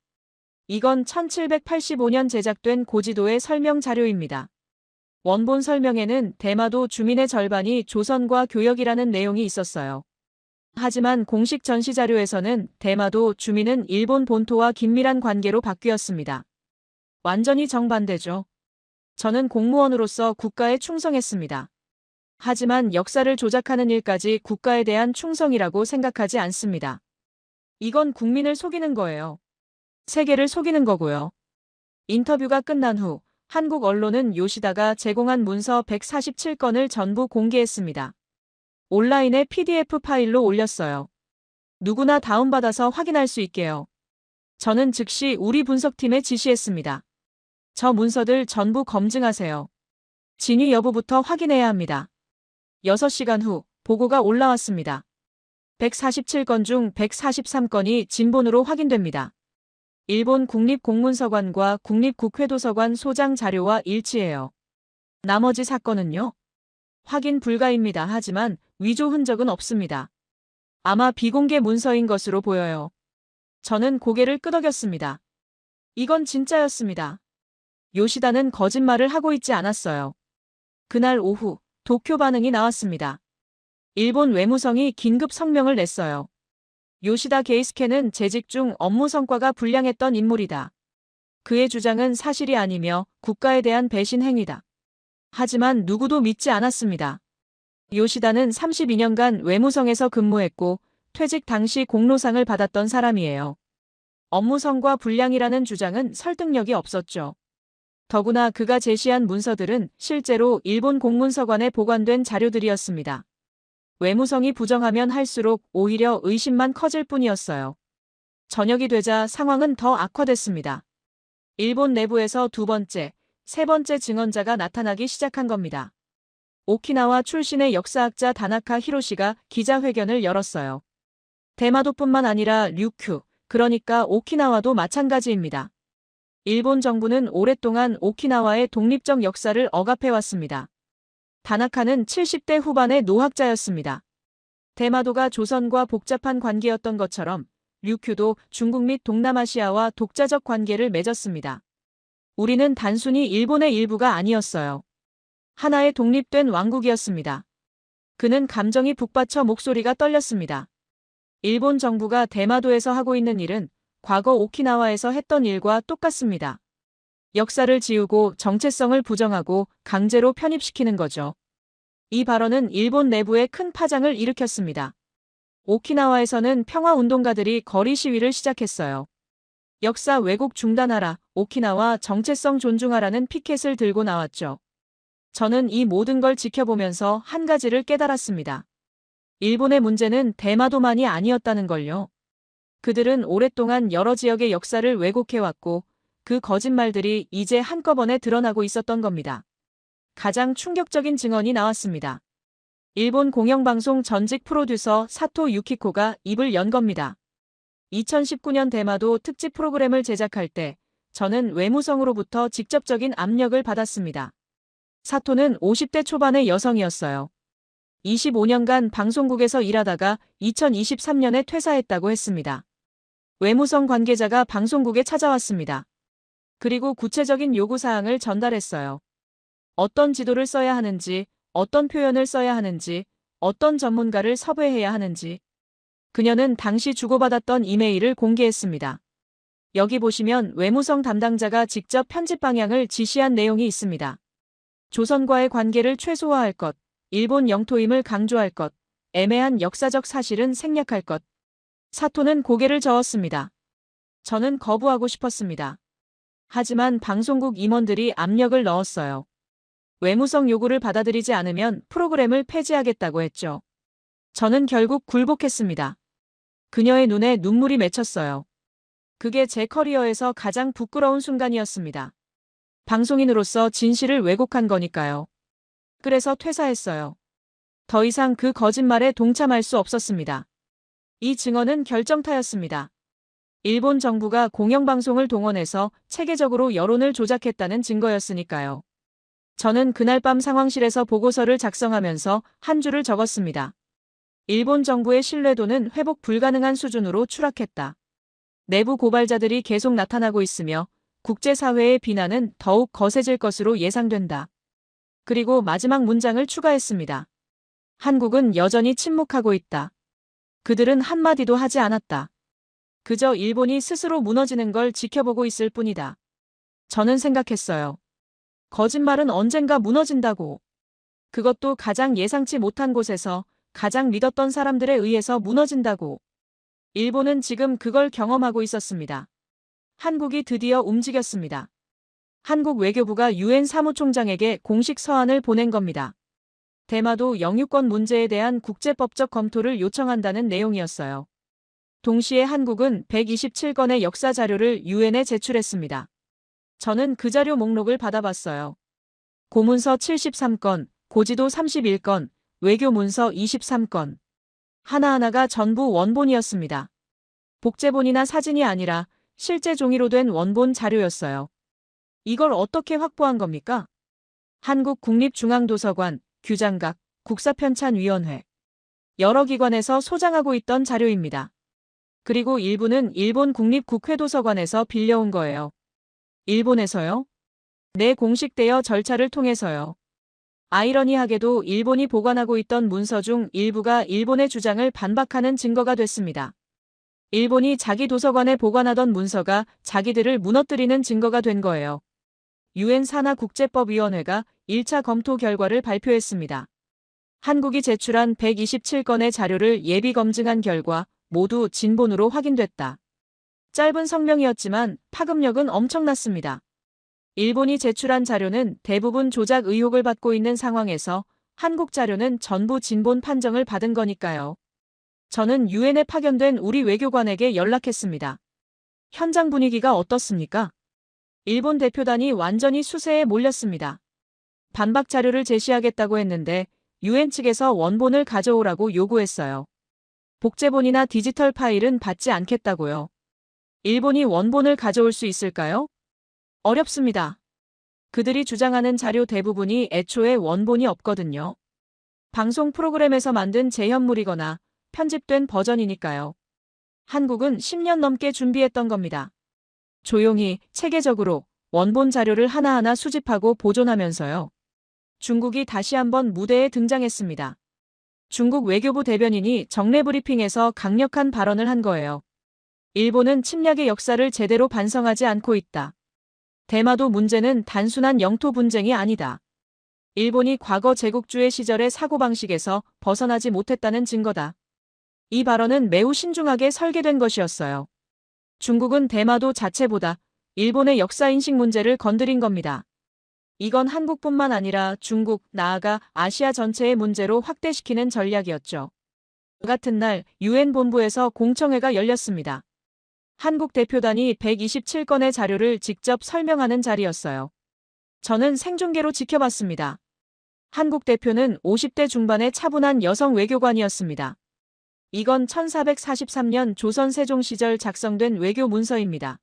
이건 1785년 제작된 고지도의 설명 자료입니다. 원본 설명에는 대마도 주민의 절반이 조선과 교역이라는 내용이 있었어요. 하지만 공식 전시 자료에서는 대마도 주민은 일본 본토와 긴밀한 관계로 바뀌었습니다. 완전히 정반대죠. 저는 공무원으로서 국가에 충성했습니다. 하지만 역사를 조작하는 일까지 국가에 대한 충성이라고 생각하지 않습니다. 이건 국민을 속이는 거예요. 세계를 속이는 거고요. 인터뷰가 끝난 후 한국 언론은 요시다가 제공한 문서 147건을 전부 공개했습니다. 온라인에 PDF 파일로 올렸어요. 누구나 다운받아서 확인할 수 있게요. 저는 즉시 우리 분석팀에 지시했습니다. 저 문서들 전부 검증하세요. 진위 여부부터 확인해야 합니다. 6시간 후 보고가 올라왔습니다. 147건 중 143건이 진본으로 확인됩니다. 일본 국립공문서관과 국립국회도서관 소장 자료와 일치해요. 나머지 사건은요? 확인 불가입니다. 하지만 위조 흔적은 없습니다. 아마 비공개 문서인 것으로 보여요. 저는 고개를 끄덕였습니다. 이건 진짜였습니다. 요시다는 거짓말을 하고 있지 않았어요. 그날 오후 도쿄 반응이 나왔습니다. 일본 외무성이 긴급 성명을 냈어요. 요시다 게이스케는 재직 중 업무 성과가 불량했던 인물이다. 그의 주장은 사실이 아니며 국가에 대한 배신 행위다. 하지만 누구도 믿지 않았습니다. 요시다는 32년간 외무성에서 근무했고 퇴직 당시 공로상을 받았던 사람이에요. 업무성과 불량이라는 주장은 설득력이 없었죠. 더구나 그가 제시한 문서들은 실제로 일본 공문서관에 보관된 자료들이었습니다. 외무성이 부정하면 할수록 오히려 의심만 커질 뿐이었어요. 저녁이 되자 상황은 더 악화됐습니다. 일본 내부에서 두 번째, 세 번째 증언자가 나타나기 시작한 겁니다. 오키나와 출신의 역사학자 다나카 히로시가 기자회견을 열었어요. 대마도뿐만 아니라 류큐, 그러니까 오키나와도 마찬가지입니다. 일본 정부는 오랫동안 오키나와의 독립적 역사를 억압해왔습니다. 다나카는 70대 후반의 노학자였습니다. 대마도가 조선과 복잡한 관계였던 것처럼 류큐도 중국 및 동남아시아와 독자적 관계를 맺었습니다. 우리는 단순히 일본의 일부가 아니었어요. 하나의 독립된 왕국이었습니다. 그는 감정이 북받쳐 목소리가 떨렸습니다. 일본 정부가 대마도에서 하고 있는 일은 과거 오키나와에서 했던 일과 똑같습니다. 역사를 지우고 정체성을 부정하고 강제로 편입시키는 거죠. 이 발언은 일본 내부에 큰 파장을 일으켰습니다. 오키나와에서는 평화운동가들이 거리 시위를 시작했어요. 역사 왜곡 중단하라, 오키나와 정체성 존중하라는 피켓을 들고 나왔죠. 저는 이 모든 걸 지켜보면서 한 가지를 깨달았습니다. 일본의 문제는 대마도만이 아니었다는 걸요. 그들은 오랫동안 여러 지역의 역사를 왜곡해왔고 그 거짓말들이 이제 한꺼번에 드러나고 있었던 겁니다. 가장 충격적인 증언이 나왔습니다. 일본 공영방송 전직 프로듀서 사토 유키코가 입을 연 겁니다. 2019년 대마도 특집 프로그램을 제작할 때 저는 외무성으로부터 직접적인 압력을 받았습니다. 사토는 50대 초반의 여성이었어요. 25년간 방송국에서 일하다가 2023년에 퇴사했다고 했습니다. 외무성 관계자가 방송국에 찾아왔습니다. 그리고 구체적인 요구사항을 전달했어요. 어떤 지도를 써야 하는지, 어떤 표현을 써야 하는지, 어떤 전문가를 섭외해야 하는지. 그녀는 당시 주고받았던 이메일을 공개했습니다. 여기 보시면 외무성 담당자가 직접 편집 방향을 지시한 내용이 있습니다. 조선과의 관계를 최소화할 것, 일본 영토임을 강조할 것, 애매한 역사적 사실은 생략할 것. 사토는 고개를 저었습니다. 저는 거부하고 싶었습니다. 하지만 방송국 임원들이 압력을 넣었어요. 외무성 요구를 받아들이지 않으면 프로그램을 폐지하겠다고 했죠. 저는 결국 굴복했습니다. 그녀의 눈에 눈물이 맺혔어요. 그게 제 커리어에서 가장 부끄러운 순간이었습니다. 방송인으로서 진실을 왜곡한 거니까요. 그래서 퇴사했어요. 더 이상 그 거짓말에 동참할 수 없었습니다. 이 증언은 결정타였습니다. 일본 정부가 공영방송을 동원해서 체계적으로 여론을 조작했다는 증거였으니까요. 저는 그날 밤 상황실에서 보고서를 작성하면서 한 줄을 적었습니다. 일본 정부의 신뢰도는 회복 불가능한 수준으로 추락했다. 내부 고발자들이 계속 나타나고 있으며 국제사회의 비난은 더욱 거세질 것으로 예상된다. 그리고 마지막 문장을 추가했습니다. 한국은 여전히 침묵하고 있다. 그들은 한마디도 하지 않았다. 그저 일본이 스스로 무너지는 걸 지켜보고 있을 뿐이다. 저는 생각했어요. 거짓말은 언젠가 무너진다고. 그것도 가장 예상치 못한 곳에서 가장 믿었던 사람들에 의해서 무너진다고. 일본은 지금 그걸 경험하고 있었습니다. 한국이 드디어 움직였습니다. 한국 외교부가 유엔 사무총장에게 공식 서한을 보낸 겁니다. 대마도 영유권 문제에 대한 국제법적 검토를 요청한다는 내용이었어요. 동시에 한국은 127건의 역사 자료를 유엔에 제출했습니다. 저는 그 자료 목록을 받아봤어요. 고문서 73건, 고지도 31건, 외교문서 23건. 하나하나가 전부 원본이었습니다. 복제본이나 사진이 아니라 실제 종이로 된 원본 자료였어요. 이걸 어떻게 확보한 겁니까? 한국국립중앙도서관, 규장각, 국사편찬위원회. 여러 기관에서 소장하고 있던 자료입니다. 그리고 일부는 일본 국립국회도서관에서 빌려온 거예요. 일본에서요? 네, 공식되어 절차를 통해서요. 아이러니하게도 일본이 보관하고 있던 문서 중 일부가 일본의 주장을 반박하는 증거가 됐습니다. 일본이 자기 도서관에 보관하던 문서가 자기들을 무너뜨리는 증거가 된 거예요. 유엔 산하국제법위원회가 1차 검토 결과를 발표했습니다. 한국이 제출한 127건의 자료를 예비 검증한 결과 모두 진본으로 확인됐다. 짧은 성명이었지만 파급력은 엄청났습니다. 일본이 제출한 자료는 대부분 조작 의혹을 받고 있는 상황에서 한국 자료는 전부 진본 판정을 받은 거니까요. 저는 유엔에 파견된 우리 외교관에게 연락했습니다. 현장 분위기가 어떻습니까? 일본 대표단이 완전히 수세에 몰렸습니다. 반박 자료를 제시하겠다고 했는데 유엔 측에서 원본을 가져오라고 요구했어요. 복제본이나 디지털 파일은 받지 않겠다고요. 일본이 원본을 가져올 수 있을까요? 어렵습니다. 그들이 주장하는 자료 대부분이 애초에 원본이 없거든요. 방송 프로그램에서 만든 재현물이거나 편집된 버전이니까요. 한국은 10년 넘게 준비했던 겁니다. 조용히, 체계적으로 원본 자료를 하나하나 수집하고 보존하면서요. 중국이 다시 한번 무대에 등장했습니다. 중국 외교부 대변인이 정례 브리핑에서 강력한 발언을 한 거예요. 일본은 침략의 역사를 제대로 반성하지 않고 있다. 대마도 문제는 단순한 영토 분쟁이 아니다. 일본이 과거 제국주의 시절의 사고방식에서 벗어나지 못했다는 증거다. 이 발언은 매우 신중하게 설계된 것이었어요. 중국은 대마도 자체보다 일본의 역사인식 문제를 건드린 겁니다. 이건 한국뿐만 아니라 중국, 나아가 아시아 전체의 문제로 확대시키는 전략이었죠. 같은 날 유엔 본부에서 공청회가 열렸습니다. 한국 대표단이 127건의 자료를 직접 설명하는 자리였어요. 저는 생중계로 지켜봤습니다. 한국 대표는 50대 중반의 차분한 여성 외교관이었습니다. 이건 1443년 조선 세종 시절 작성된 외교 문서입니다.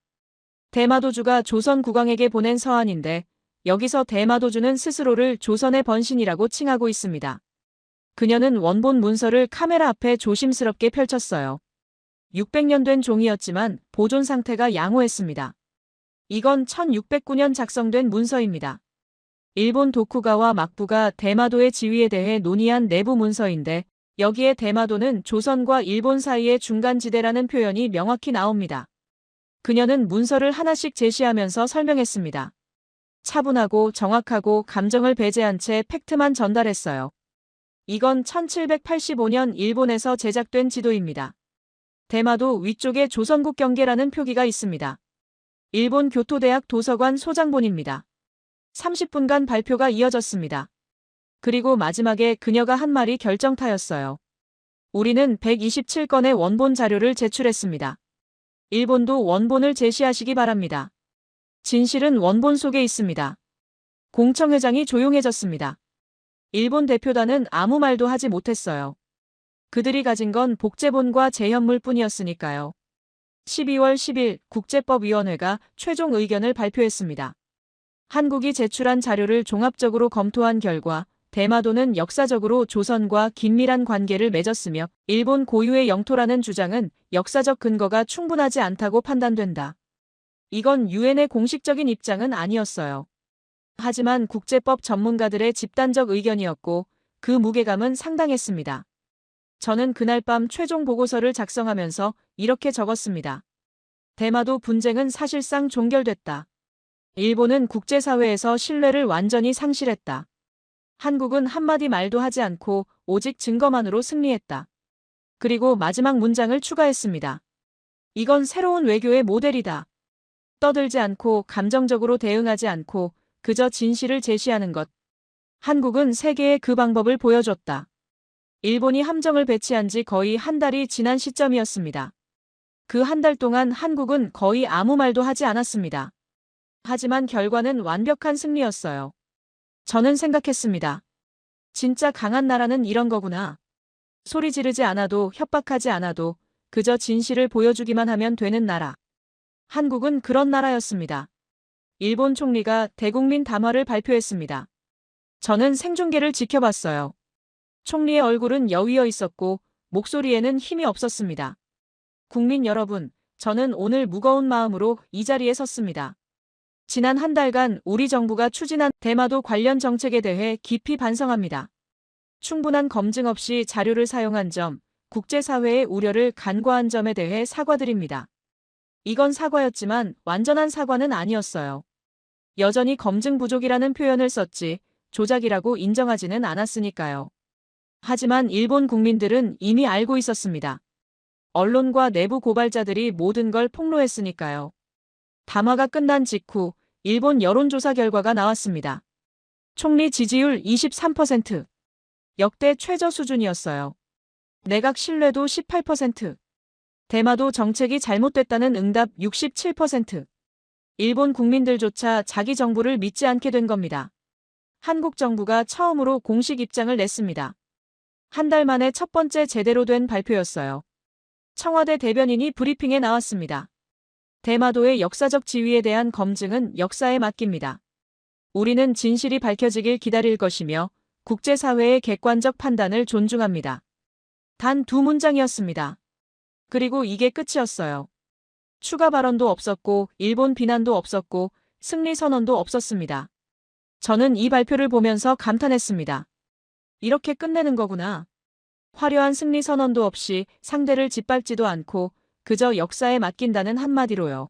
대마도주가 조선 국왕에게 보낸 서한인데 여기서 대마도주는 스스로를 조선의 번신이라고 칭하고 있습니다. 그녀는 원본 문서를 카메라 앞에 조심스럽게 펼쳤어요. 600년 된 종이였지만 보존 상태가 양호했습니다. 이건 1609년 작성된 문서입니다. 일본 도쿠가와 막부가 대마도의 지위에 대해 논의한 내부 문서인데 여기에 대마도는 조선과 일본 사이의 중간지대라는 표현이 명확히 나옵니다. 그녀는 문서를 하나씩 제시하면서 설명했습니다. 차분하고 정확하고 감정을 배제한 채 팩트만 전달했어요. 이건 1785년 일본에서 제작된 지도입니다. 대마도 위쪽에 조선국 경계라는 표기가 있습니다. 일본 교토대학 도서관 소장본입니다. 30분간 발표가 이어졌습니다. 그리고 마지막에 그녀가 한 말이 결정타였어요. 우리는 127건의 원본 자료를 제출했습니다. 일본도 원본을 제시하시기 바랍니다. 진실은 원본 속에 있습니다. 공청회장이 조용해졌습니다. 일본 대표단은 아무 말도 하지 못했어요. 그들이 가진 건 복제본과 재현물 뿐이었으니까요. 12월 10일 국제법위원회가 최종 의견을 발표했습니다. 한국이 제출한 자료를 종합적으로 검토한 결과 대마도는 역사적으로 조선과 긴밀한 관계를 맺었으며 일본 고유의 영토라는 주장은 역사적 근거가 충분하지 않다고 판단된다. 이건 유엔의 공식적인 입장은 아니었어요. 하지만 국제법 전문가들의 집단적 의견이었고 그 무게감은 상당했습니다. 저는 그날 밤 최종 보고서를 작성하면서 이렇게 적었습니다. 대마도 분쟁은 사실상 종결됐다. 일본은 국제사회에서 신뢰를 완전히 상실했다. 한국은 한마디 말도 하지 않고 오직 증거만으로 승리했다. 그리고 마지막 문장을 추가했습니다. 이건 새로운 외교의 모델이다. 떠들지 않고 감정적으로 대응하지 않고 그저 진실을 제시하는 것. 한국은 세계에 그 방법을 보여줬다. 일본이 함정을 배치한 지 거의 한 달이 지난 시점이었습니다. 그 한 달 동안 한국은 거의 아무 말도 하지 않았습니다. 하지만 결과는 완벽한 승리였어요. 저는 생각했습니다. 진짜 강한 나라는 이런 거구나. 소리 지르지 않아도 협박하지 않아도 그저 진실을 보여주기만 하면 되는 나라. 한국은 그런 나라였습니다. 일본 총리가 대국민 담화를 발표했습니다. 저는 생중계를 지켜봤어요. 총리의 얼굴은 여위어 있었고 목소리에는 힘이 없었습니다. 국민 여러분, 저는 오늘 무거운 마음으로 이 자리에 섰습니다. 지난 한 달간 우리 정부가 추진한 대마도 관련 정책에 대해 깊이 반성합니다. 충분한 검증 없이 자료를 사용한 점, 국제사회의 우려를 간과한 점에 대해 사과드립니다. 이건 사과였지만 완전한 사과는 아니었어요. 여전히 검증 부족이라는 표현을 썼지 조작이라고 인정하지는 않았으니까요. 하지만 일본 국민들은 이미 알고 있었습니다. 언론과 내부 고발자들이 모든 걸 폭로했으니까요. 담화가 끝난 직후 일본 여론조사 결과가 나왔습니다. 총리 지지율 23%. 역대 최저 수준이었어요. 내각 신뢰도 18%. 대마도 정책이 잘못됐다는 응답 67%. 일본 국민들조차 자기 정부를 믿지 않게 된 겁니다. 한국 정부가 처음으로 공식 입장을 냈습니다. 한 달 만에 첫 번째 제대로 된 발표였어요. 청와대 대변인이 브리핑에 나왔습니다. 대마도의 역사적 지위에 대한 검증은 역사에 맡깁니다. 우리는 진실이 밝혀지길 기다릴 것이며 국제사회의 객관적 판단을 존중합니다. 단 두 문장이었습니다. 그리고 이게 끝이었어요. 추가 발언도 없었고 일본 비난도 없었고 승리 선언도 없었습니다. 저는 이 발표를 보면서 감탄했습니다. 이렇게 끝내는 거구나. 화려한 승리 선언도 없이 상대를 짓밟지도 않고 그저 역사에 맡긴다는 한마디로요.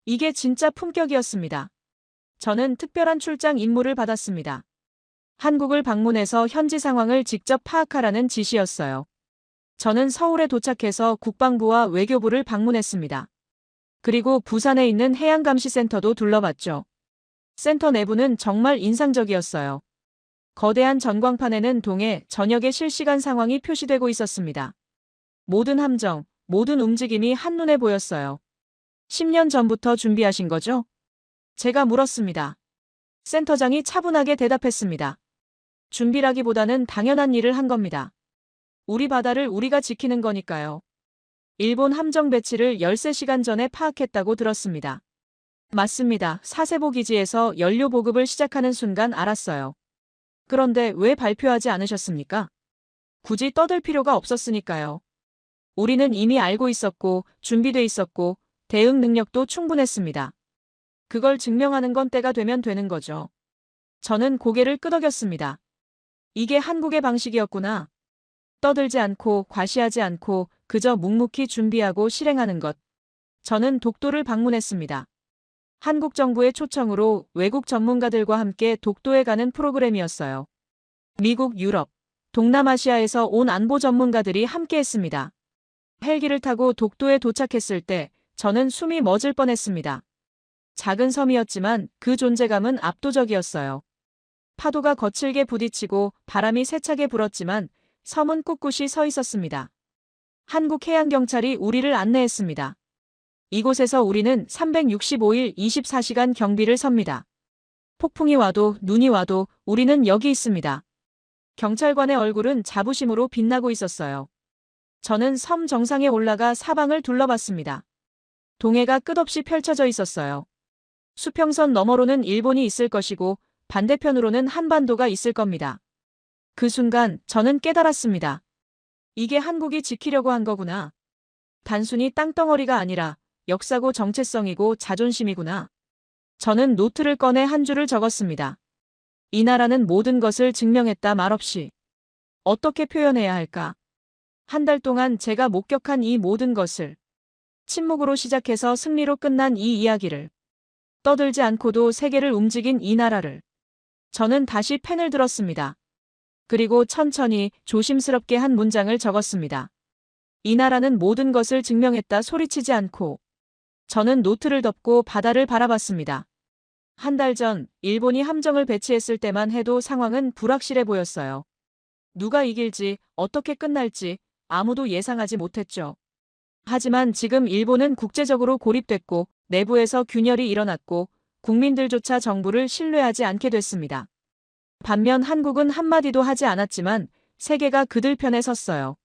이게 진짜 품격이었습니다. 저는 특별한 출장 임무를 받았습니다. 한국을 방문해서 현지 상황을 직접 파악하라는 지시였어요. 저는 서울에 도착해서 국방부와 외교부를 방문했습니다. 그리고 부산에 있는 해양감시센터도 둘러봤죠. 센터 내부는 정말 인상적이었어요. 거대한 전광판에는 동해, 전역의 실시간 상황이 표시되고 있었습니다. 모든 함정, 모든 움직임이 한눈에 보였어요. 10년 전부터 준비하신 거죠? 제가 물었습니다. 센터장이 차분하게 대답했습니다. 준비라기보다는 당연한 일을 한 겁니다. 우리 바다를 우리가 지키는 거니까요. 일본 함정 배치를 13시간 전에 파악했다고 들었습니다. 맞습니다. 사세보 기지에서 연료 보급을 시작하는 순간 알았어요. 그런데 왜 발표하지 않으셨습니까? 굳이 떠들 필요가 없었으니까요. 우리는 이미 알고 있었고 준비돼 있었고 대응 능력도 충분했습니다. 그걸 증명하는 건 때가 되면 되는 거죠. 저는 고개를 끄덕였습니다. 이게 한국의 방식이었구나. 떠들지 않고 과시하지 않고 그저 묵묵히 준비하고 실행하는 것. 저는 독도를 방문했습니다. 한국 정부의 초청으로 외국 전문가들과 함께 독도에 가는 프로그램이었어요. 미국, 유럽, 동남아시아에서 온 안보 전문가들이 함께했습니다. 헬기를 타고 독도에 도착했을 때 저는 숨이 멎을 뻔했습니다. 작은 섬이었지만 그 존재감은 압도적이었어요. 파도가 거칠게 부딪히고 바람이 세차게 불었지만 섬은 꿋꿋이 서 있었습니다. 한국 해양경찰이 우리를 안내했습니다. 이곳에서 우리는 365일 24시간 경비를 섭니다. 폭풍이 와도 눈이 와도 우리는 여기 있습니다. 경찰관의 얼굴은 자부심으로 빛나고 있었어요. 저는 섬 정상에 올라가 사방을 둘러봤습니다. 동해가 끝없이 펼쳐져 있었어요. 수평선 너머로는 일본이 있을 것이고 반대편으로는 한반도가 있을 겁니다. 그 순간 저는 깨달았습니다. 이게 한국이 지키려고 한 거구나. 단순히 땅덩어리가 아니라 역사고 정체성이고 자존심이구나. 저는 노트를 꺼내 한 줄을 적었습니다. 이 나라는 모든 것을 증명했다 말없이. 어떻게 표현해야 할까? 한 달 동안 제가 목격한 이 모든 것을, 침묵으로 시작해서 승리로 끝난 이 이야기를, 떠들지 않고도 세계를 움직인 이 나라를. 저는 다시 펜을 들었습니다. 그리고 천천히 조심스럽게 한 문장을 적었습니다. 이 나라는 모든 것을 증명했다 소리치지 않고. 저는 노트를 덮고 바다를 바라봤습니다. 한 달 전 일본이 함정을 배치했을 때만 해도 상황은 불확실해 보였어요. 누가 이길지 어떻게 끝날지 아무도 예상하지 못했죠. 하지만 지금 일본은 국제적으로 고립됐고 내부에서 균열이 일어났고 국민들조차 정부를 신뢰하지 않게 됐습니다. 반면 한국은 한마디도 하지 않았지만 세계가 그들 편에 섰어요.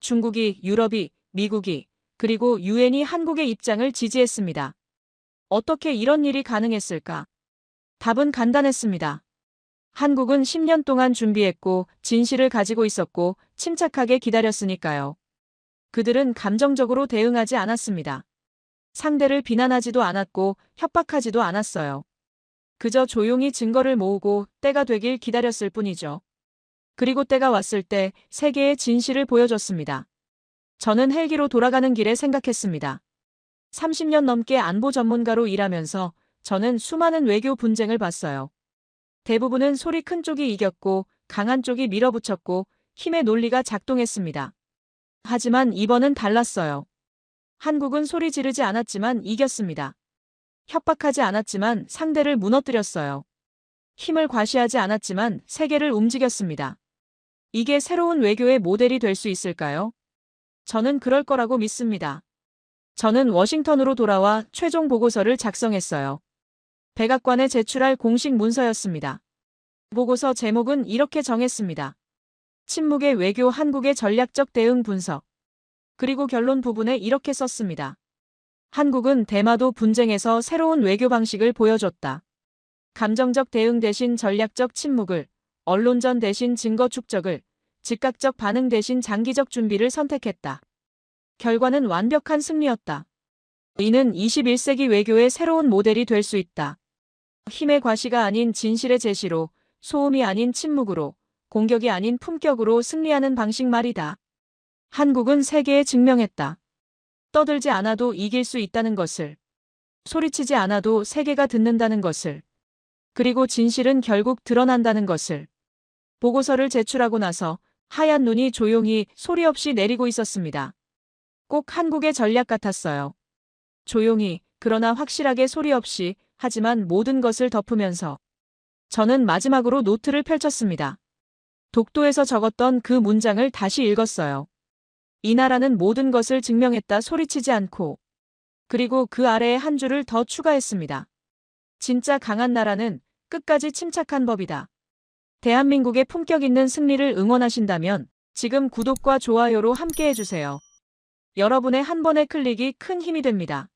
중국이, 유럽이, 미국이, 그리고 유엔이 한국의 입장을 지지했습니다. 어떻게 이런 일이 가능했을까? 답은 간단했습니다. 한국은 10년 동안 준비했고 진실을 가지고 있었고 침착하게 기다렸으니까요. 그들은 감정적으로 대응하지 않았습니다. 상대를 비난하지도 않았고 협박하지도 않았어요. 그저 조용히 증거를 모으고 때가 되길 기다렸을 뿐이죠. 그리고 때가 왔을 때 세계의 진실을 보여줬습니다. 저는 헬기로 돌아가는 길에 생각했습니다. 30년 넘게 안보 전문가로 일하면서 저는 수많은 외교 분쟁을 봤어요. 대부분은 소리 큰 쪽이 이겼고 강한 쪽이 밀어붙였고 힘의 논리가 작동했습니다. 하지만 이번은 달랐어요. 한국은 소리 지르지 않았지만 이겼습니다. 협박하지 않았지만 상대를 무너뜨렸어요. 힘을 과시하지 않았지만 세계를 움직였습니다. 이게 새로운 외교의 모델이 될 수 있을까요? 저는 그럴 거라고 믿습니다. 저는 워싱턴으로 돌아와 최종 보고서를 작성했어요. 백악관에 제출할 공식 문서였습니다. 보고서 제목은 이렇게 정했습니다. 침묵의 외교 한국의 전략적 대응 분석. 그리고 결론 부분에 이렇게 썼습니다. 한국은 대마도 분쟁에서 새로운 외교 방식을 보여줬다. 감정적 대응 대신 전략적 침묵을, 언론전 대신 증거 축적을, 즉각적 반응 대신 장기적 준비를 선택했다. 결과는 완벽한 승리였다. 이는 21세기 외교의 새로운 모델이 될 수 있다. 힘의 과시가 아닌 진실의 제시로, 소음이 아닌 침묵으로, 공격이 아닌 품격으로 승리하는 방식 말이다. 한국은 세계에 증명했다. 떠들지 않아도 이길 수 있다는 것을. 소리치지 않아도 세계가 듣는다는 것을. 그리고 진실은 결국 드러난다는 것을. 보고서를 제출하고 나서 하얀 눈이 조용히 소리 없이 내리고 있었습니다. 꼭 한국의 전략 같았어요. 조용히, 그러나 확실하게 소리 없이, 하지만 모든 것을 덮으면서. 저는 마지막으로 노트를 펼쳤습니다. 독도에서 적었던 그 문장을 다시 읽었어요. 이 나라는 모든 것을 증명했다 소리치지 않고. 그리고 그 아래에 한 줄을 더 추가했습니다. 진짜 강한 나라는 끝까지 침착한 법이다. 대한민국의 품격 있는 승리를 응원하신다면 지금 구독과 좋아요로 함께 해주세요. 여러분의 한 번의 클릭이 큰 힘이 됩니다.